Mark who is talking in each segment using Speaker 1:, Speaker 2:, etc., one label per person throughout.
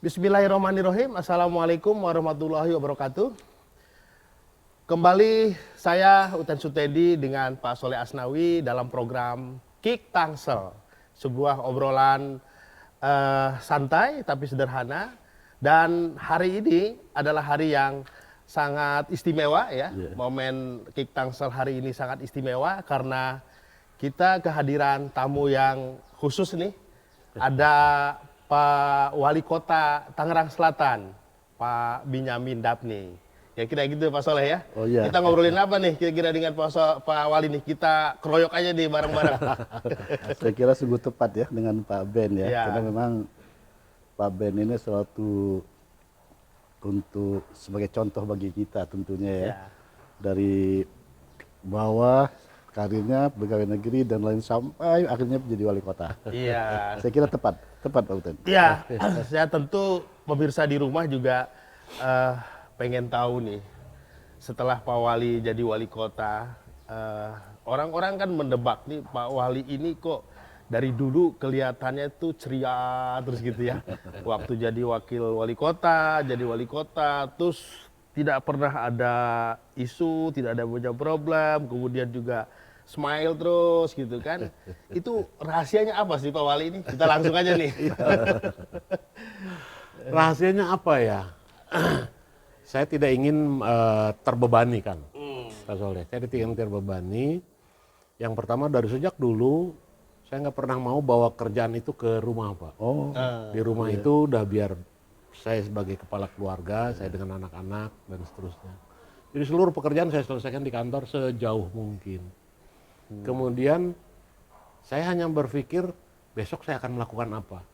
Speaker 1: Bismillahirrahmanirrahim. Assalamualaikum warahmatullahi wabarakatuh. Kembali saya Utan Sutedi dengan Pak Soleh Asnawi dalam program Kick Tangsel. Sebuah obrolan santai tapi sederhana. Dan hari ini adalah hari yang sangat istimewa ya. Momen Kick Tangsel hari ini sangat istimewa karena kita kehadiran tamu yang khusus nih. Ada Pak Wali Kota Tangerang Selatan, Pak Binyamin Dapni. Ya kira gitu Pak Soleh ya.
Speaker 2: Oh iya.
Speaker 1: Kita ngobrolin apa nih kira-kira dengan Pak Wali nih? Kita keroyok aja nih bareng-bareng.
Speaker 2: Saya kira sungguh tepat ya dengan Pak Ben ya.
Speaker 1: Ya.
Speaker 2: Karena memang Pak Ben ini suatu untuk sebagai contoh bagi kita tentunya ya.
Speaker 1: Ya.
Speaker 2: Dari bawah karirnya pegawai negeri dan lain sampai akhirnya menjadi wali kota.
Speaker 1: Iya.
Speaker 2: Saya kira tepat Pak Uten.
Speaker 1: Iya, saya tentu pemirsa di rumah juga pengen tahu nih, setelah Pak Wali jadi wali kota, orang-orang kan mendebak nih Pak Wali ini kok dari dulu kelihatannya tuh ceria terus gitu ya. Waktu jadi wakil wali kota, terus tidak pernah ada isu, tidak ada banyak problem, kemudian juga smile terus gitu kan. Itu rahasianya apa sih Pak Wali ini? Kita langsung aja nih.
Speaker 3: Rahasianya apa ya? Saya tidak ingin terbebani kan, Pak Soleh. Saya tidak ingin terbebani. Yang pertama dari sejak dulu, saya nggak pernah mau bawa kerjaan itu ke rumah Pak.
Speaker 2: Oh,
Speaker 3: Di rumah itu udah biar saya sebagai kepala keluarga, saya dengan anak-anak dan seterusnya. Jadi seluruh pekerjaan saya selesaikan di kantor sejauh mungkin. Kemudian saya hanya berpikir besok saya akan melakukan apa.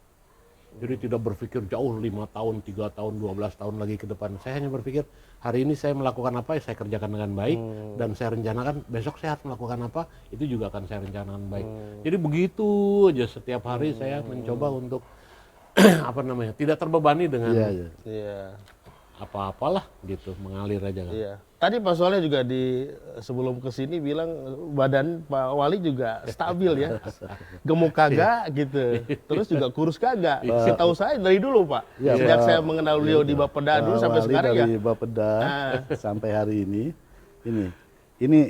Speaker 3: Jadi tidak berpikir jauh 5 tahun, 3 tahun, 12 tahun lagi ke depan. Saya hanya berpikir hari ini saya melakukan apa, saya kerjakan dengan baik. Dan saya rencanakan besok saya harus melakukan apa, itu juga akan saya rencanakan baik. Jadi begitu aja setiap hari saya mencoba untuk tidak terbebani dengan
Speaker 1: Iya.
Speaker 3: apa-apalah gitu, mengalir aja kan.
Speaker 1: Iya. Tadi Pak Soleh juga sebelum kesini bilang badan Pak Wali juga stabil ya, gemuk kagak gitu, terus juga kurus kagak. Setahu saya dari dulu Pak,
Speaker 2: Iya,
Speaker 1: sejak
Speaker 2: Pak.
Speaker 1: saya mengenal beliau di Bapeda dulu sampai
Speaker 2: Wali
Speaker 1: sekarang ya.
Speaker 2: dari Bapeda sampai hari ini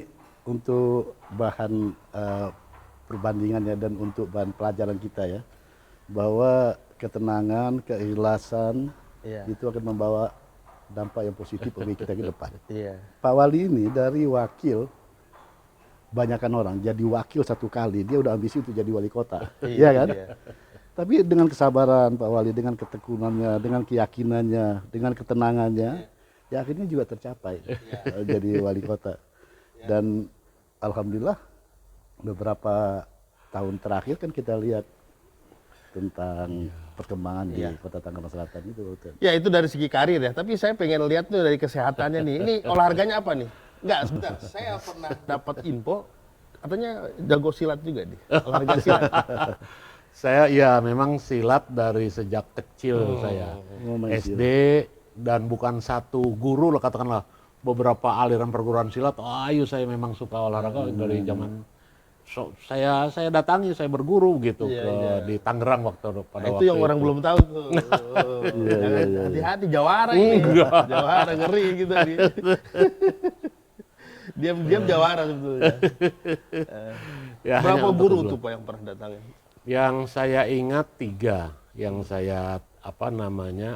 Speaker 2: untuk bahan perbandingannya dan untuk bahan pelajaran kita ya, bahwa ketenangan, keikhlasan
Speaker 1: Iya.
Speaker 2: itu akan membawa dampak yang positif bagi kita ke depan.
Speaker 1: Iya.
Speaker 2: Pak Wali ini dari wakil, banyakkan orang jadi wakil satu kali dia udah ambisi untuk jadi wali kota, iya kan?
Speaker 1: Iya.
Speaker 2: Tapi dengan kesabaran Pak Wali, dengan ketekunannya, dengan keyakinannya, dengan ketenangannya, ya akhirnya juga tercapai jadi wali kota. Dan alhamdulillah beberapa tahun terakhir kan kita lihat tentang perkembangan di Kota Tangerang Selatan itu.
Speaker 1: Ya itu dari segi karir ya, tapi saya pengen lihat tuh dari kesehatannya nih. Ini olahraganya apa nih? Enggak, sebentar. Saya pernah dapat info katanya jago silat juga nih. Olahraga silat.
Speaker 3: Saya memang silat dari sejak kecil saya.
Speaker 2: main
Speaker 3: SD dan bukan satu guru lah katakanlah, beberapa aliran perguruan silat. Ayo saya memang suka olahraga dari zaman saya datangi, saya berguru gitu di Tangerang pada waktu
Speaker 1: Itu yang orang belum tahu tuh. Hati-hati jawara ini. Jawara ngeri gitu nih. Diam-diam jawara sebetulnya.
Speaker 3: Ya,
Speaker 1: Berapa
Speaker 3: hanya untuk
Speaker 1: guru
Speaker 3: kebetulan.
Speaker 1: tuh Pak yang pernah datangin?
Speaker 3: Yang saya ingat 3, yang saya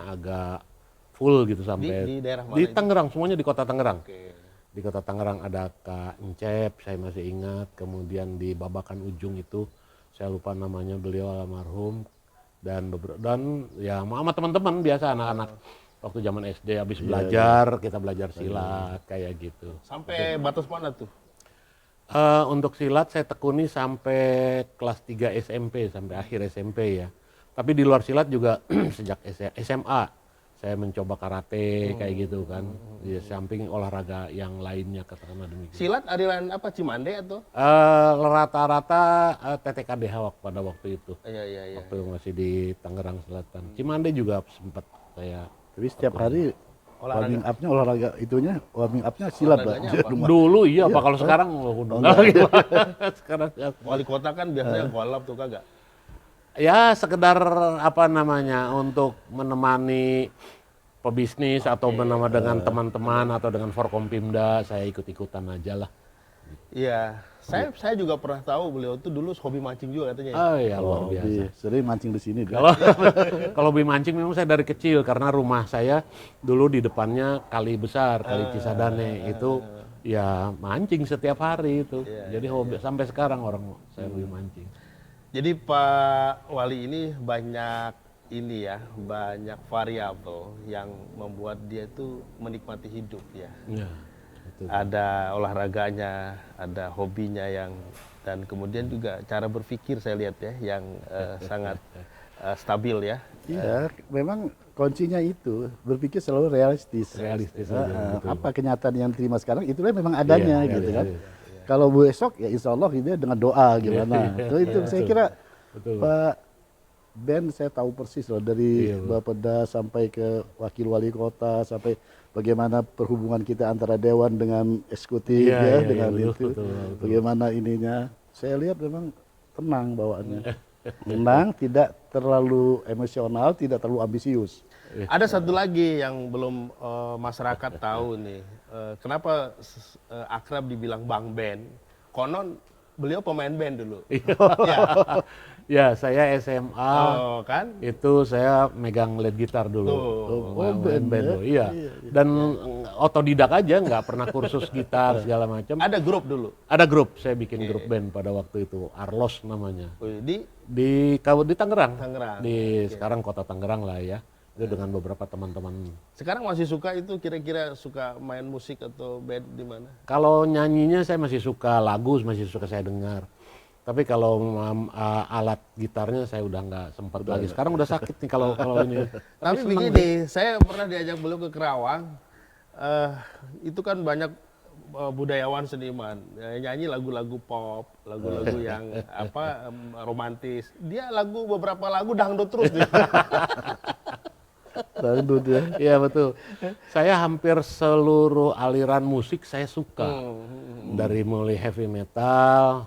Speaker 3: agak full gitu sampai
Speaker 1: Di daerah mana
Speaker 3: di
Speaker 1: itu?
Speaker 3: Tangerang, semuanya di Kota Tangerang.
Speaker 1: Oke.
Speaker 3: Di Kota Tangerang ada Kak Encep, saya masih ingat. Kemudian di Babakan Ujung itu, saya lupa namanya, beliau almarhum. Dan ya sama teman-teman biasa anak-anak. Waktu zaman SD habis belajar, kita belajar silat, kayak gitu.
Speaker 1: Sampai batas mana tuh?
Speaker 3: Untuk silat saya tekuni sampai kelas 3 SMP, sampai akhir SMP ya. Tapi di luar silat juga sejak SMA. Saya mencoba karate kayak gitu kan, di samping olahraga yang lainnya katakanlah demikian.
Speaker 1: Silat aliran apa, Cimande atau?
Speaker 3: Rata-rata TTKDH pada waktu itu,
Speaker 1: Iya.
Speaker 3: waktu masih di Tangerang Selatan. Cimande juga sempat saya.
Speaker 2: Tapi setiap hari
Speaker 1: Olahraga.
Speaker 2: warming upnya silat Pak.
Speaker 1: Olahraganya
Speaker 2: Di
Speaker 1: apa?
Speaker 2: rumah.
Speaker 3: Dulu iya Pak, kalau sekarang udah nggak lagi Pak. Sekarang ya.
Speaker 1: Wali kota kan biasanya golap tuh kagak?
Speaker 3: Ya sekedar apa namanya untuk menemani pebisnis atau menemani dengan teman-teman atau dengan Forkompimda, saya ikut-ikutan aja lah.
Speaker 1: Iya, saya juga pernah tahu beliau tuh dulu hobi mancing juga katanya. Ya?
Speaker 3: Oh ya luar
Speaker 2: Kalau
Speaker 3: biasa.
Speaker 2: sering mancing di sini.
Speaker 3: Kalau kalau hobi mancing memang saya dari kecil karena rumah saya dulu di depannya kali besar, kali Cisadane itu ya mancing setiap hari itu. Jadi hobi sampai sekarang orang saya hobi mancing.
Speaker 1: Jadi Pak Wali ini banyak ini ya, banyak variabel yang membuat dia itu menikmati hidup ya.
Speaker 3: Ya, betul.
Speaker 1: Ada olahraganya, ada hobinya yang dan kemudian juga cara berpikir saya lihat ya yang sangat stabil ya.
Speaker 2: Iya, memang kuncinya itu berpikir selalu realistis.
Speaker 3: Realistis
Speaker 2: Ah,
Speaker 3: aja, betul.
Speaker 2: apa kenyataan yang terima sekarang itulah memang adanya
Speaker 3: Iya,
Speaker 2: gitu
Speaker 3: iya,
Speaker 2: kan.
Speaker 3: iya.
Speaker 2: Kalau besok ya insya Allah itu dengan doa gimana. Itu saya kira
Speaker 3: Betul.
Speaker 2: Pak Ben saya tahu persis loh dari
Speaker 3: Iya, Bro.
Speaker 2: Bapeda sampai ke wakil wali kota sampai bagaimana perhubungan kita antara dewan dengan eksekutif
Speaker 3: Iya,
Speaker 2: ya
Speaker 3: iya,
Speaker 2: dengan
Speaker 3: iya,
Speaker 2: itu.
Speaker 3: betul, betul.
Speaker 2: Bagaimana ininya. Saya lihat memang tenang bawaannya. Tenang, tidak terlalu emosional, tidak terlalu ambisius.
Speaker 1: Ada satu lagi yang belum masyarakat tahu nih. Kenapa akrab dibilang Bang Ben? Konon beliau pemain band dulu. Ya.
Speaker 3: Ya, saya SMA
Speaker 1: Oh, kan?
Speaker 3: itu saya megang lead gitar dulu. Main band loh, iya. Dan otodidak aja, nggak pernah kursus gitar segala macam.
Speaker 1: Ada grup dulu.
Speaker 3: Ada grup, saya bikin grup band pada waktu itu, Arlos namanya.
Speaker 1: Wih, di
Speaker 3: Di Tangerang.
Speaker 1: Tangerang.
Speaker 3: Sekarang kota Tangerang lah ya. Itu dengan beberapa teman-teman.
Speaker 1: sekarang masih suka itu kira-kira suka main musik atau band di mana?
Speaker 3: Kalau nyanyinya saya masih suka lagu, masih suka saya dengar. Tapi kalau alat gitarnya saya udah nggak sempat lagi. Sekarang udah sakit nih kalau ini.
Speaker 1: Tapi begini, saya pernah diajak beliau ke Kerawang. Itu kan banyak budayawan seniman nyanyi lagu-lagu pop, lagu-lagu yang romantis. Dia beberapa lagu dangdut terus dia.
Speaker 2: Dangdut ya.
Speaker 3: Iya betul. Saya hampir seluruh aliran musik saya suka. Dari mulai heavy metal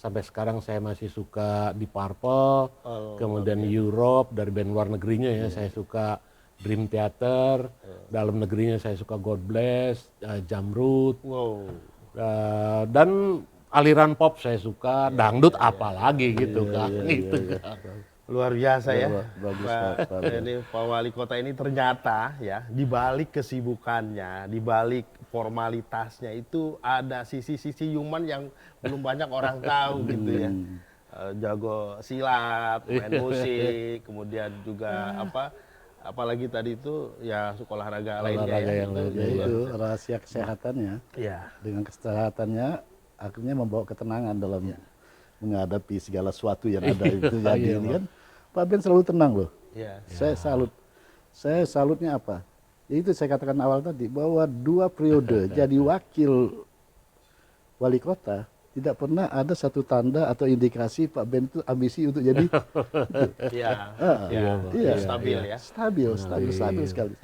Speaker 3: sampai sekarang saya masih suka Deep Purple, kemudian Europe dari band luar negerinya ya saya suka Dream Theater, dalam negerinya saya suka God Bless, Jamrud,
Speaker 1: Wow.
Speaker 3: dan aliran pop saya suka, dangdut apalagi gitu kan. Gitu kan.
Speaker 1: Luar biasa ya.
Speaker 2: Bagus, Pak.
Speaker 1: Ini Pak Wali Kota ini ternyata ya di balik kesibukannya, di balik formalitasnya itu ada sisi-sisi human yang belum banyak orang tahu gitu ya. Jago silat, main musik, kemudian juga apalagi tadi itu ya sekolah olahraga lainnya
Speaker 3: Olahraga
Speaker 1: ya.
Speaker 3: yang lainnya.
Speaker 2: Ya itu rahasia kesehatannya.
Speaker 1: Iya.
Speaker 2: Dengan kesehatannya akhirnya membawa ketenangan dalam menghadapi segala sesuatu yang ada itu jadi ini kan. Pak Ben selalu tenang loh.
Speaker 1: Iya.
Speaker 2: Saya salut. Saya salutnya apa? Ya itu saya katakan awal tadi bahwa 2 periode jadi wakil wali kota tidak pernah ada satu tanda atau indikasi Pak Ben itu ambisi untuk jadi
Speaker 1: Iya.
Speaker 2: iya.
Speaker 1: Stabil ya.
Speaker 2: stabil sekali.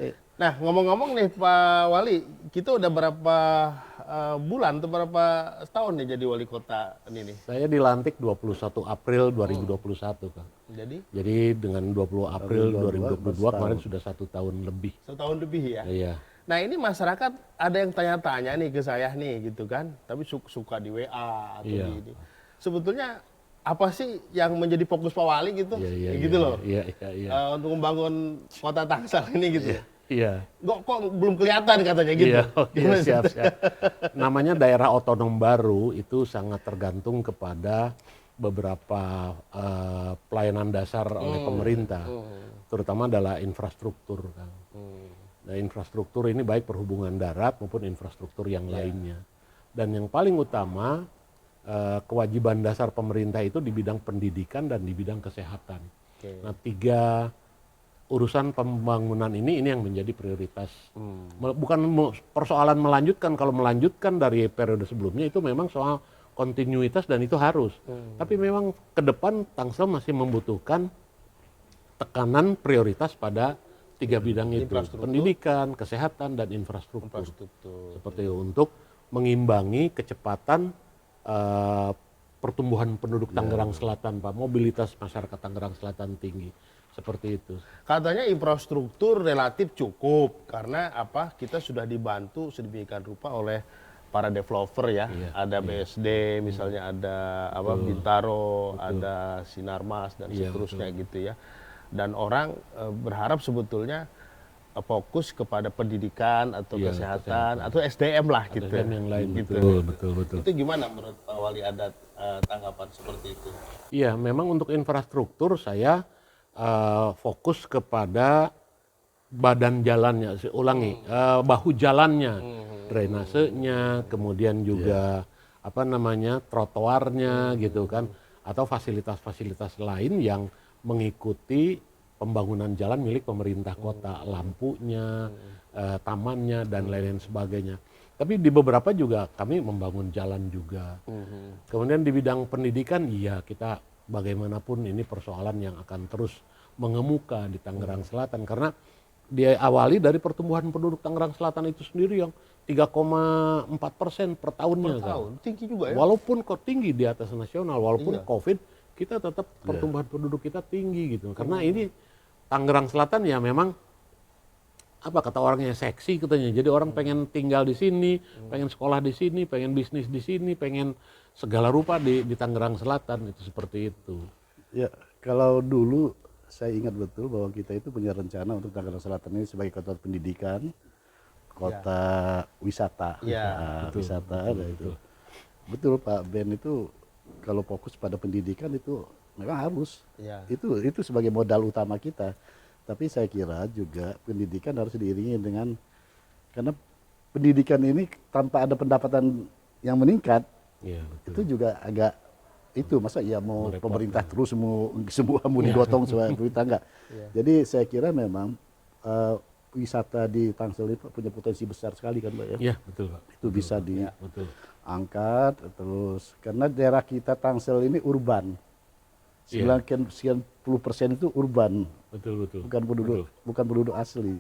Speaker 1: Nah, ngomong-ngomong nih Pak Wali, kita udah berapa bulan atau berapa tahun nih jadi wali kota ini nih?
Speaker 3: Saya dilantik 21 April 2021 Kang. Jadi dengan 20 April 2022 kemarin sudah 1 tahun lebih.
Speaker 1: 1 tahun lebih ya?
Speaker 3: Iya.
Speaker 1: Nah ini masyarakat ada yang tanya-tanya nih ke saya nih gitu kan, tapi suka di WA atau
Speaker 3: Iya.
Speaker 1: di ini. Sebetulnya apa sih yang menjadi fokus Pak Wali gitu?
Speaker 3: Iya,
Speaker 1: gitu loh.
Speaker 3: Iya.
Speaker 1: Untuk membangun kota Tangsel ini gitu.
Speaker 3: Iya.
Speaker 1: Kok belum kelihatan katanya gitu.
Speaker 3: Iya, oke, siap. Namanya daerah otonom baru itu sangat tergantung kepada beberapa pelayanan dasar oleh pemerintah, terutama adalah infrastruktur, Kang. Nah, infrastruktur ini baik perhubungan darat maupun infrastruktur yang lainnya. Dan yang paling utama kewajiban dasar pemerintah itu di bidang pendidikan dan di bidang kesehatan. Nah, 3 urusan pembangunan ini yang menjadi prioritas. Bukan persoalan melanjutkan, kalau melanjutkan dari periode sebelumnya itu memang soal kontinuitas dan itu harus. Tapi memang ke depan Tangsel masih membutuhkan tekanan prioritas pada 3 bidang itu. Pendidikan, kesehatan, dan infrastruktur. Seperti itu, untuk mengimbangi kecepatan pertumbuhan penduduk Tangerang Selatan, Pak. Mobilitas masyarakat Tangerang Selatan tinggi. Seperti itu.
Speaker 1: Katanya infrastruktur relatif cukup karena apa? Kita sudah dibantu sedemikian rupa oleh para developer ya.
Speaker 3: Iya,
Speaker 1: Ada BSD, misalnya ada apa Bintaro, ada Sinarmas dan
Speaker 3: Iya,
Speaker 1: seterusnya gitu ya. Dan orang berharap sebetulnya fokus kepada pendidikan atau
Speaker 3: Iya,
Speaker 1: kesehatan atau SDM lah gitu.
Speaker 3: SDM yang lain,
Speaker 1: Gitu.
Speaker 3: betul.
Speaker 1: Itu gimana menurut Pak Wali, ada tanggapan seperti itu?
Speaker 3: Iya, memang untuk infrastruktur saya fokus kepada badan jalannya, saya ulangi, bahu jalannya, drainasenya, kemudian juga apa namanya trotoarnya gitu kan, atau fasilitas-fasilitas lain yang mengikuti pembangunan jalan milik pemerintah kota, lampunya, tamannya dan lain-lain sebagainya. Tapi di beberapa juga kami membangun jalan juga. Kemudian di bidang pendidikan, iya kita bagaimanapun ini persoalan yang akan terus mengemuka di Tangerang Selatan karena diawali dari pertumbuhan penduduk Tangerang Selatan itu sendiri yang 3,4% per tahunnya kan.
Speaker 1: Tahun tinggi juga ya.
Speaker 3: Walaupun kok tinggi di atas nasional, walaupun
Speaker 1: Iya.
Speaker 3: COVID, kita tetap pertumbuhan penduduk kita tinggi gitu. Karena ini Tangerang Selatan ya memang apa kata orangnya seksi katanya. Jadi orang pengen tinggal di sini, pengen sekolah di sini, pengen bisnis di sini, pengen segala rupa di Tangerang Selatan itu seperti itu.
Speaker 2: Ya, kalau dulu saya ingat betul bahwa kita itu punya rencana untuk Tangerang Selatan ini sebagai kota pendidikan, kota wisata.
Speaker 1: Ya,
Speaker 2: Nah, wisata ada itu. Betul Pak Ben itu kalau fokus pada pendidikan itu memang harus.
Speaker 1: Ya.
Speaker 2: Itu sebagai modal utama kita. Tapi saya kira juga pendidikan harus diiringi dengan karena pendidikan ini tanpa ada pendapatan yang meningkat
Speaker 3: Iya,
Speaker 2: itu juga agak itu masa ya mau pemerintah terus mau semua mau digotong semua pemerintah enggak. Jadi saya kira memang wisata di Tangsel itu punya potensi besar sekali kan Pak ya.
Speaker 3: Iya, betul Pak.
Speaker 2: Itu bisa
Speaker 3: Betul.
Speaker 2: diangkat terus karena daerah kita Tangsel ini urban. 90% itu urban,
Speaker 3: Betul.
Speaker 2: bukan penduduk asli.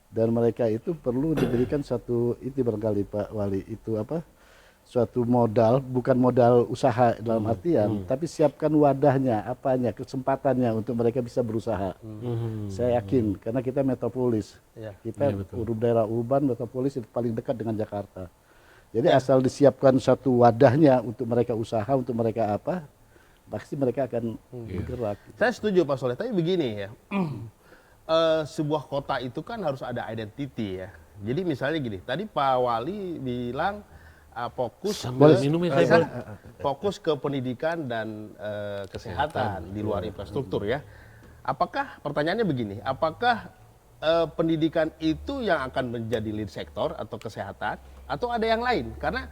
Speaker 2: Dan mereka itu perlu diberikan satu itu barangkali Pak Wali itu apa? Suatu modal, bukan modal usaha dalam artian, tapi siapkan wadahnya, apanya, kesempatannya untuk mereka bisa berusaha. Saya yakin, karena kita metropolis,
Speaker 1: Ya.
Speaker 2: kita daerah urban, metropolis itu paling dekat dengan Jakarta. Jadi asal disiapkan satu wadahnya untuk mereka usaha, untuk mereka apa, pasti mereka akan bergerak.
Speaker 1: Saya setuju Pak Soleh, tapi begini ya, sebuah kota itu kan harus ada identity ya. Jadi misalnya gini, tadi Pak Wali bilang fokus
Speaker 3: Sambil
Speaker 1: ke,
Speaker 3: minum ya, saya
Speaker 1: fokus ke pendidikan dan kesehatan di luar infrastruktur ya. Apakah pertanyaannya begini, apakah pendidikan itu yang akan menjadi lead sektor atau kesehatan atau ada yang lain? Karena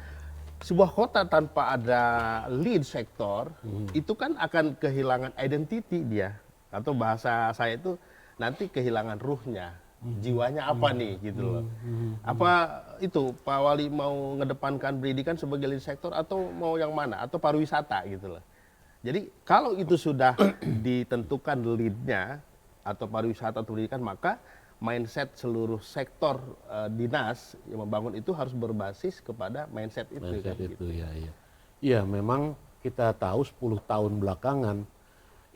Speaker 1: sebuah kota tanpa ada lead sektor itu kan akan kehilangan identity dia, atau bahasa saya itu nanti kehilangan ruhnya, jiwanya apa nih gitu loh. Apa itu Pak Wali mau ngedepankan pendidikan sebagai lead sektor atau mau yang mana, atau pariwisata gitu loh. Jadi kalau itu sudah ditentukan leadnya atau pariwisata atau pendidikan, maka mindset seluruh sektor dinas yang membangun itu harus berbasis kepada mindset itu.
Speaker 3: Mindset
Speaker 1: kan,
Speaker 3: itu
Speaker 1: gitu.
Speaker 3: ya. Iya, memang kita tahu 10 tahun belakangan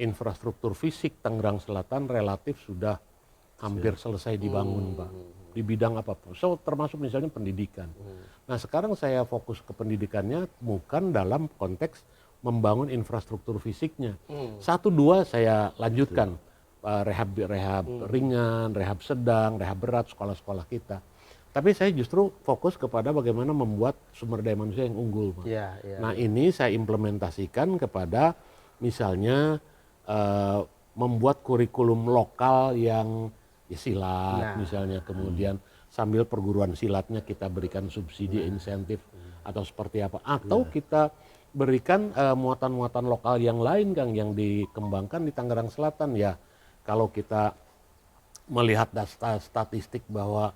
Speaker 3: infrastruktur fisik Tangerang Selatan relatif sudah hampir selesai dibangun, Pak. Di bidang apapun, so, termasuk misalnya pendidikan. Nah sekarang saya fokus ke pendidikannya bukan dalam konteks membangun infrastruktur fisiknya. 1, 2 saya lanjutkan. Rehab ringan, rehab sedang, rehab berat sekolah-sekolah kita. Tapi saya justru fokus kepada bagaimana membuat sumber daya manusia yang unggul, Pak.
Speaker 1: Ya, ya.
Speaker 3: Nah ini saya implementasikan kepada misalnya membuat kurikulum lokal yang ya, silat misalnya, kemudian sambil perguruan silatnya kita berikan subsidi insentif atau seperti apa, atau kita berikan muatan-muatan lokal yang lain Kang yang dikembangkan di Tangerang Selatan ya. Kalau kita melihat data statistik bahwa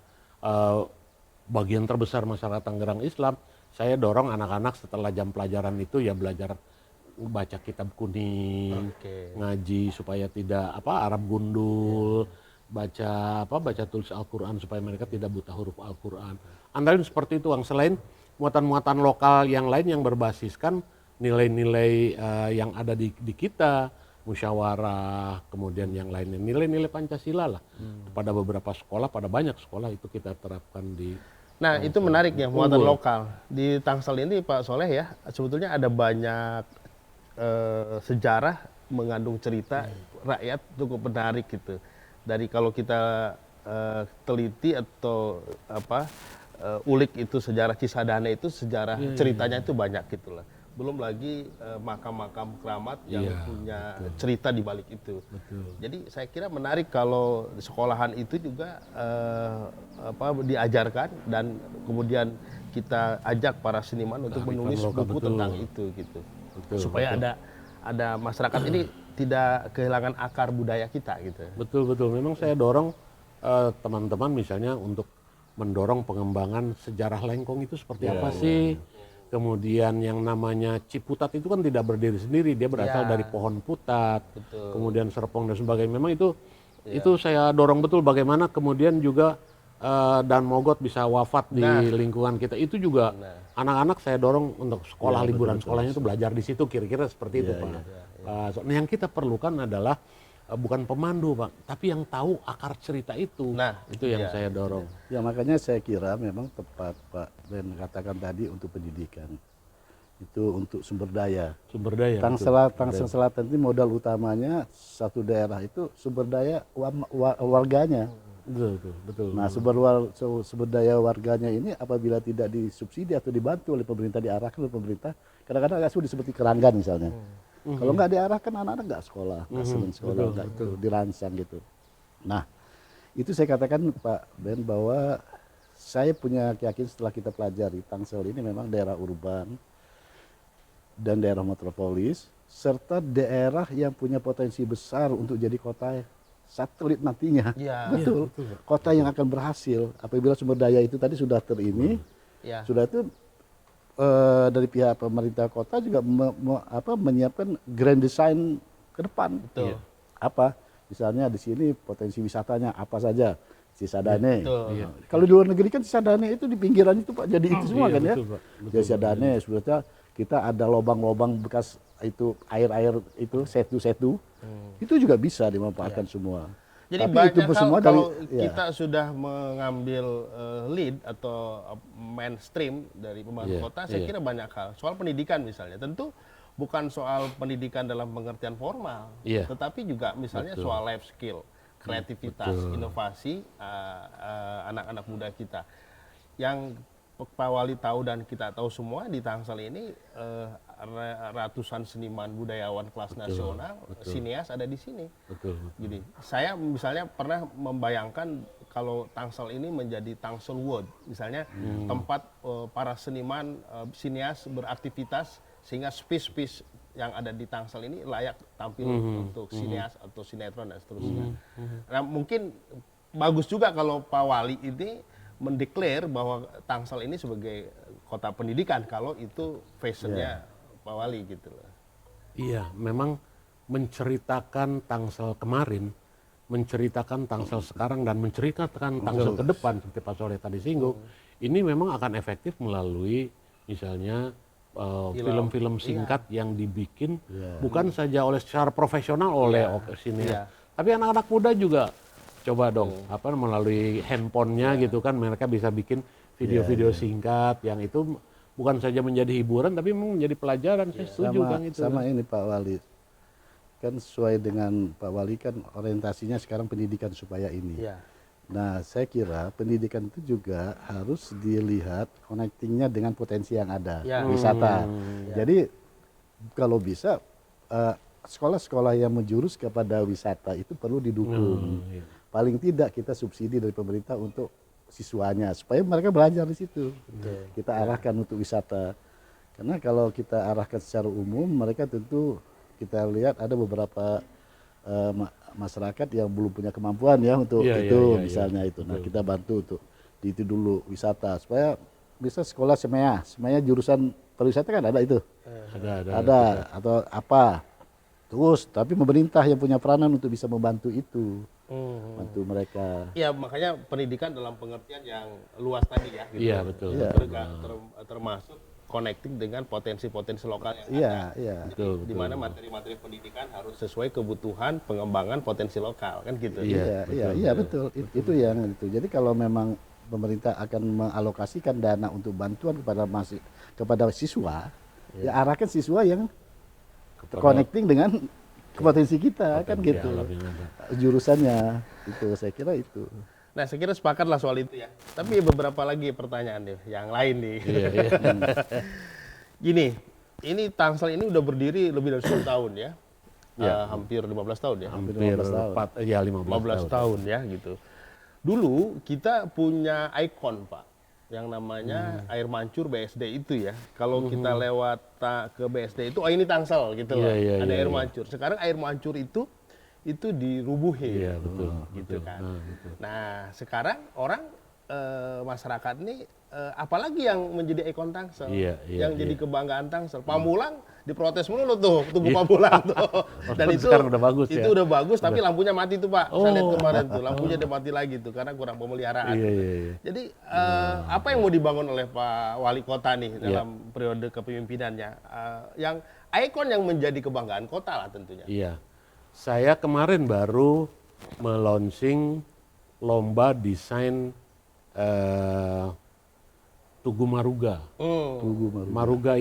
Speaker 3: bagian terbesar masyarakat Tangerang Islam, saya dorong anak-anak setelah jam pelajaran itu ya belajar baca kitab kuning, ngaji supaya tidak Arab gundul, baca tulis Al-Qur'an supaya mereka tidak buta huruf Al-Qur'an. Antara seperti itu, selain muatan-muatan lokal yang lain yang berbasiskan nilai-nilai yang ada di kita, musyawarah, kemudian yang lainnya, nilai-nilai Pancasila lah. Pada beberapa sekolah, pada banyak sekolah itu kita terapkan di.
Speaker 1: Nah, itu menarik ya, muatan lokal. Di Tangsel ini Pak Soleh ya, sebetulnya ada banyak sejarah mengandung cerita rakyat cukup menarik gitu. Dari kalau kita teliti atau ulik itu sejarah Cisadane itu sejarah ceritanya itu banyak gitu lah. Belum lagi makam-makam keramat yang punya cerita di balik itu. Jadi saya kira menarik kalau di sekolahan itu juga diajarkan dan kemudian kita ajak para seniman untuk menulis buku tentang itu gitu. Supaya ada masyarakat ini tidak kehilangan akar budaya kita gitu.
Speaker 3: Betul. Memang saya dorong teman-teman misalnya untuk mendorong pengembangan sejarah Lengkong itu seperti apa sih. Kemudian yang namanya Ciputat itu kan tidak berdiri sendiri, dia berasal dari pohon putat, kemudian serpong dan sebagainya. Memang itu saya dorong betul bagaimana kemudian juga Dan Mogot bisa wafat di lingkungan kita. Itu juga anak-anak saya dorong untuk sekolah liburan sekolahnya itu belajar di situ kira-kira seperti itu Pak. Nah, yang kita perlukan adalah bukan pemandu Pak, tapi yang tahu akar cerita itu. Nah, itu yang saya dorong.
Speaker 2: Ya makanya saya kira memang tepat Pak Ben katakan tadi untuk pendidikan. Itu untuk sumber daya. Tangsel Selatan itu modal utamanya satu daerah itu sumber daya warganya.
Speaker 3: Betul.
Speaker 2: Nah sumber daya warganya ini apabila tidak disubsidi atau dibantu oleh pemerintah, diarahkan oleh pemerintah, kadang-kadang agak sulit seperti Keranggan misalnya. Kalau nggak diarahkan anak-anak nggak sekolah, nggak senang sekolah, nggak itu dirancang gitu. Nah itu saya katakan Pak Ben bahwa saya punya keyakinan setelah kita pelajari Tangsel ini memang daerah urban dan daerah metropolis serta daerah yang punya potensi besar untuk jadi kota satelit nantinya. Betul. Kota yang akan berhasil apabila sumber daya itu tadi sudah sudah itu dari pihak pemerintah kota juga menyiapkan grand design ke depan. Apa misalnya di sini potensi wisatanya apa saja, Cisadane. Kalau di luar negeri kan Cisadane itu di pinggiran itu Pak jadi itu semua kan ya. Cisadane sebetulnya kita ada lubang-lubang bekas itu air-air itu setu-setu. Itu juga bisa dimanfaatkan semua.
Speaker 1: Jadi
Speaker 2: tapi
Speaker 1: banyak
Speaker 2: itu semua
Speaker 1: kalau kita sudah mengambil lead atau mainstream dari pembantu kota, saya kira banyak hal. Soal pendidikan misalnya, tentu bukan soal pendidikan dalam pengertian formal, tetapi juga misalnya soal life skill, kreativitas, inovasi anak-anak muda kita. Yang Pak Wali tahu dan kita tahu semua di Tangsel ini ratusan seniman budayawan kelas nasional, sinias ada di sini. Jadi saya misalnya pernah membayangkan kalau Tangsel ini menjadi Tangsel World, misalnya tempat para seniman sinias beraktivitas sehingga space yang ada di Tangsel ini layak tampil untuk sinias atau sinetron dan seterusnya. Nah, mungkin bagus juga kalau Pak Wali ini mendeklar bahwa Tangsel ini sebagai kota pendidikan kalau itu fashionnya Pak Wali gitu loh.
Speaker 3: Iya, memang menceritakan Tangsel kemarin, menceritakan Tangsel sekarang dan menceritakan Tangsel ke depan seperti Pak Soleh tadi singgung, ini memang akan efektif melalui misalnya film-film singkat yang dibikin bukan saja oleh secara profesional oleh sini, tapi anak-anak muda juga coba dong melalui handphonenya gitu kan mereka bisa bikin video-video singkat yang itu bukan saja menjadi hiburan tapi memang menjadi pelajaran. Saya setuju kan itu.
Speaker 2: Sama ini Pak Wali kan sesuai dengan Pak Wali kan orientasinya sekarang pendidikan supaya ini. Nah saya kira pendidikan itu juga harus dilihat connectingnya dengan potensi yang ada wisata. Jadi kalau bisa sekolah-sekolah yang menjurus kepada wisata itu perlu didukung. Paling tidak kita subsidi dari pemerintah untuk siswanya supaya mereka belajar di situ. Kita arahkan untuk wisata. Karena kalau kita arahkan secara umum mereka tentu kita lihat ada beberapa masyarakat yang belum punya kemampuan ya untuk misalnya itu. Nah, kita bantu untuk di itu dulu wisata supaya bisa sekolah semaya jurusan pariwisata kan ada itu. Ada atau apa. Terus tapi pemerintah yang punya peranan untuk bisa membantu itu. Bantu mereka.
Speaker 1: Iya, makanya pendidikan dalam pengertian yang luas tadi ya. Gitu.
Speaker 3: Iya, betul.
Speaker 1: Termasuk connecting dengan potensi-potensi lokal yang
Speaker 2: Iya,
Speaker 1: ada.
Speaker 2: iya.
Speaker 3: Betul,
Speaker 1: Di mana materi-materi pendidikan harus sesuai kebutuhan pengembangan potensi lokal, kan gitu.
Speaker 2: Iya, betul. Itu yang itu. Jadi kalau memang pemerintah akan mengalokasikan dana untuk bantuan kepada siswa, ya arahkan siswa yang connecting dengan potensi kita, kan
Speaker 3: Potensi
Speaker 2: gitu.
Speaker 3: alam yang ada.
Speaker 2: Jurusannya itu, saya kira itu.
Speaker 1: Nah, saya kira sepakat lah soal itu ya. Tapi beberapa lagi pertanyaan nih, yang lain nih.
Speaker 3: Iya, iya.
Speaker 1: Gini, ini Tangsel ini udah berdiri lebih dari 10 tahun ya. Hampir 15 tahun ya.
Speaker 3: Hampir
Speaker 2: 15 tahun.
Speaker 3: 15
Speaker 1: 15 tahun ya gitu. Dulu kita punya ikon Pak, yang namanya air mancur BSD itu ya. Kalau kita lewat ke BSD itu, oh ini Tangsel gitu loh.
Speaker 3: Iya,
Speaker 1: Ada
Speaker 3: iya,
Speaker 1: air
Speaker 3: iya.
Speaker 1: mancur. Sekarang air mancur itu dirubuhin.
Speaker 3: Iya, betul.
Speaker 1: Gitu kan.
Speaker 3: betul.
Speaker 1: Nah, sekarang orang masyarakat ini apalagi yang menjadi ikon Tangsel,
Speaker 3: Iya, iya,
Speaker 1: yang jadi
Speaker 3: iya.
Speaker 1: kebanggaan Tangsel. Pamulang diprotes mulu tuh, Tugu Pamulang tuh. Dan itu
Speaker 3: sekarang udah bagus
Speaker 1: itu
Speaker 3: ya?
Speaker 1: udah bagus, tapi lampunya mati tuh Pak. Saya lihat
Speaker 3: Oh.
Speaker 1: kemarin tuh, lampunya udah mati lagi tuh karena kurang pemeliharaan.
Speaker 3: Iya, iya, iya.
Speaker 1: Jadi apa yang mau dibangun oleh Pak Wali Kota nih
Speaker 3: Iya.
Speaker 1: dalam periode kepemimpinannya, yang ikon yang menjadi kebanggaan kota lah tentunya.
Speaker 3: Iya. Saya kemarin baru meluncing lomba desain Tugu Maruga.
Speaker 1: Hmm.
Speaker 2: Tugu
Speaker 3: Maruga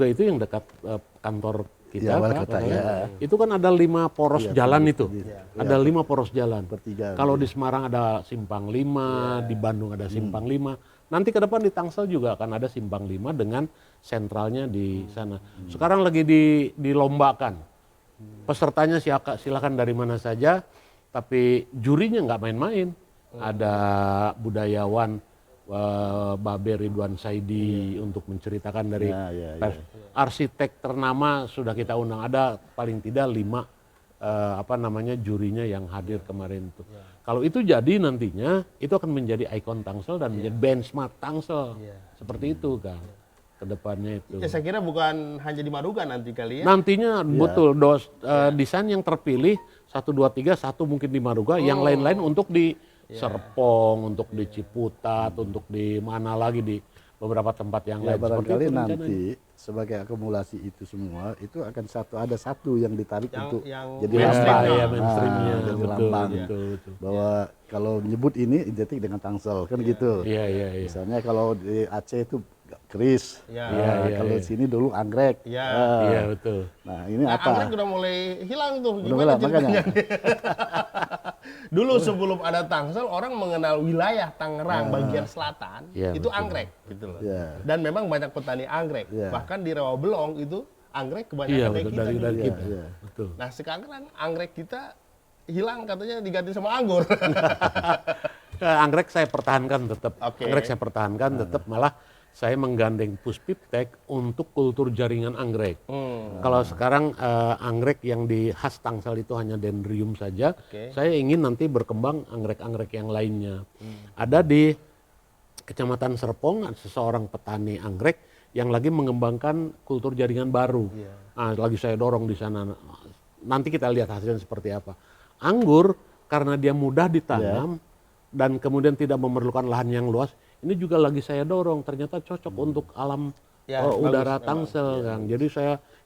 Speaker 3: itu yang dekat kantor kita.
Speaker 2: Ya, Wali
Speaker 3: Pak.
Speaker 2: Kota, ya.
Speaker 3: Itu kan ada 5 poros jalan itu. Ada 5 poros jalan.
Speaker 2: Pertigaan.
Speaker 3: Kalau di Semarang ada Simpang 5, di Bandung ada Simpang 5. Nanti ke depan di Tangsel juga akan ada Simpang 5 dengan sentralnya di sana. Sekarang lagi dilombakan. Pesertanya silakan dari mana saja, tapi jurinya nggak main-main. Ada budayawan Babe Ridwan Saidi untuk menceritakan dari arsitek ternama sudah kita undang, ada paling tidak 5 jurinya yang hadir kemarin itu. Kalau itu jadi nantinya itu akan menjadi ikon Tangsel dan menjadi benchmark Tangsel. Seperti itu kan ke depannya itu.
Speaker 1: Ya saya kira bukan hanya di Maruga nanti kali ya.
Speaker 3: Nantinya betul desain yang terpilih 1 2 3, 1 mungkin di Maruga, yang lain-lain untuk di Serpong, untuk di Ciputat, untuk di mana lagi di beberapa tempat yang
Speaker 2: Ya
Speaker 3: lain.
Speaker 2: barangkali
Speaker 3: itu
Speaker 2: nanti sebagai akumulasi itu semua itu akan ada satu yang ditarik untuk
Speaker 1: yang
Speaker 2: jadi
Speaker 1: mainstream
Speaker 2: lambang.
Speaker 1: ya,
Speaker 3: mainstreamnya.
Speaker 2: Jadi
Speaker 3: Betul,
Speaker 2: lambang.
Speaker 3: betul.
Speaker 2: Bahwa kalau nyebut ini identik dengan Tangsel kan gitu.
Speaker 3: Iya, iya, iya.
Speaker 2: Misalnya kalau di Aceh itu keris.
Speaker 1: Iya.
Speaker 2: Kalau di sini dulu anggrek.
Speaker 1: Iya.
Speaker 3: Iya, betul.
Speaker 2: Nah, ini
Speaker 1: Nah,
Speaker 2: apa?
Speaker 1: anggrek udah mulai hilang tuh.
Speaker 2: Udah
Speaker 1: Gimana
Speaker 2: hilang,
Speaker 1: ceritanya?
Speaker 2: makanya.
Speaker 1: Dulu sebelum ada Tangsel, orang mengenal wilayah Tangerang bagian selatan
Speaker 3: Iya,
Speaker 1: itu
Speaker 3: betul.
Speaker 1: anggrek gitu loh.
Speaker 2: Iya.
Speaker 1: Dan memang banyak petani anggrek.
Speaker 2: Iya.
Speaker 1: Bahkan di Rawabelong itu anggrek kebanyakan
Speaker 3: Iya,
Speaker 1: dari
Speaker 3: betul.
Speaker 1: kita.
Speaker 3: Dari
Speaker 1: dulu.
Speaker 3: kita.
Speaker 2: Iya.
Speaker 3: Betul.
Speaker 1: Nah, sekarang anggrek kita hilang katanya diganti sama anggur.
Speaker 3: Anggrek saya pertahankan tetap.
Speaker 1: Oke.
Speaker 3: Anggrek saya pertahankan tetap, malah saya menggandeng Puspiptek untuk kultur jaringan anggrek. Kalau sekarang anggrek yang di khas Tangsel itu hanya dendrium saja,
Speaker 1: Oke.
Speaker 3: saya ingin nanti berkembang anggrek-anggrek yang lainnya. Ada di Kecamatan Serpong seseorang petani anggrek yang lagi mengembangkan kultur jaringan baru. Nah, lagi saya dorong di sana. Nanti kita lihat hasilnya seperti apa. Anggur karena dia mudah ditanam dan kemudian tidak memerlukan lahan yang luas, ini juga lagi saya dorong. Ternyata cocok untuk alam
Speaker 1: Ya,
Speaker 3: udara
Speaker 1: bagus
Speaker 3: Tangsel, Kang. Jadi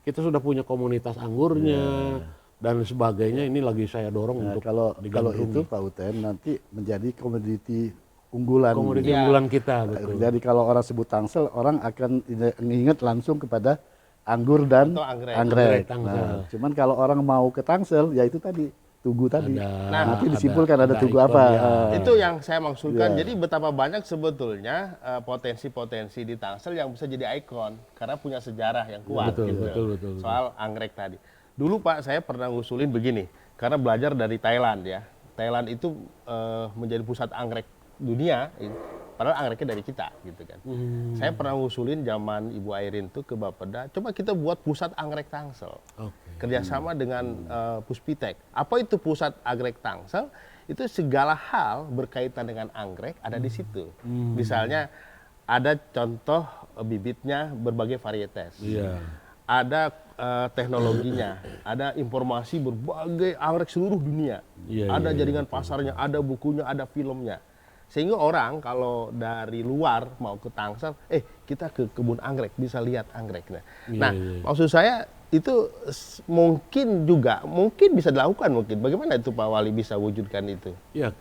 Speaker 3: kita sudah punya komunitas anggurnya dan sebagainya. Ini lagi saya dorong
Speaker 2: Nah,
Speaker 3: untuk
Speaker 2: kalau
Speaker 3: digandrungi.
Speaker 2: itu Pak Uten nanti menjadi komoditi unggulan.
Speaker 3: Komoditi unggulan kita, betul.
Speaker 2: Jadi kalau orang sebut Tangsel, orang akan ingat langsung kepada anggur dan
Speaker 1: Atau anggrek.
Speaker 3: Anggrek
Speaker 2: anggrek.
Speaker 3: Tangsel.
Speaker 2: Nah, cuman kalau orang mau ke Tangsel, ya itu tadi tugu tadi. Nanti
Speaker 3: ada-
Speaker 2: disimpulkan ada tugu
Speaker 3: ikon,
Speaker 2: apa.
Speaker 3: ya.
Speaker 1: Itu yang saya maksudkan.
Speaker 2: Iya.
Speaker 1: Jadi betapa banyak sebetulnya potensi-potensi di Tangsel yang bisa jadi ikon karena punya sejarah yang kuat
Speaker 3: Betul,
Speaker 1: gitu.
Speaker 3: betul.
Speaker 1: Soal anggrek tadi. Dulu Pak saya pernah ngusulin begini karena belajar dari Thailand ya. Thailand itu menjadi pusat anggrek dunia. Padahal angreknya dari kita gitu kan. Saya pernah ngusulin zaman Ibu Airin tuh ke Bapeda, coba kita buat pusat anggrek Tangsel.
Speaker 3: Oke.
Speaker 1: Kerjasama dengan Puspiptek. Apa itu pusat anggrek Tangsel? Itu segala hal berkaitan dengan anggrek ada di situ. Misalnya ada contoh bibitnya berbagai varietas.
Speaker 3: Iya.
Speaker 1: Ada teknologinya, ada informasi berbagai anggrek seluruh dunia.
Speaker 3: Iya,
Speaker 1: Ada
Speaker 3: iya,
Speaker 1: jaringan pasarnya, ada bukunya, ada filmnya. Sehingga orang kalau dari luar mau ke Tangsel, kita ke kebun anggrek, bisa lihat anggreknya. Nah, maksud saya itu mungkin bisa dilakukan mungkin. Bagaimana itu Pak Wali bisa wujudkan itu?
Speaker 3: Ya,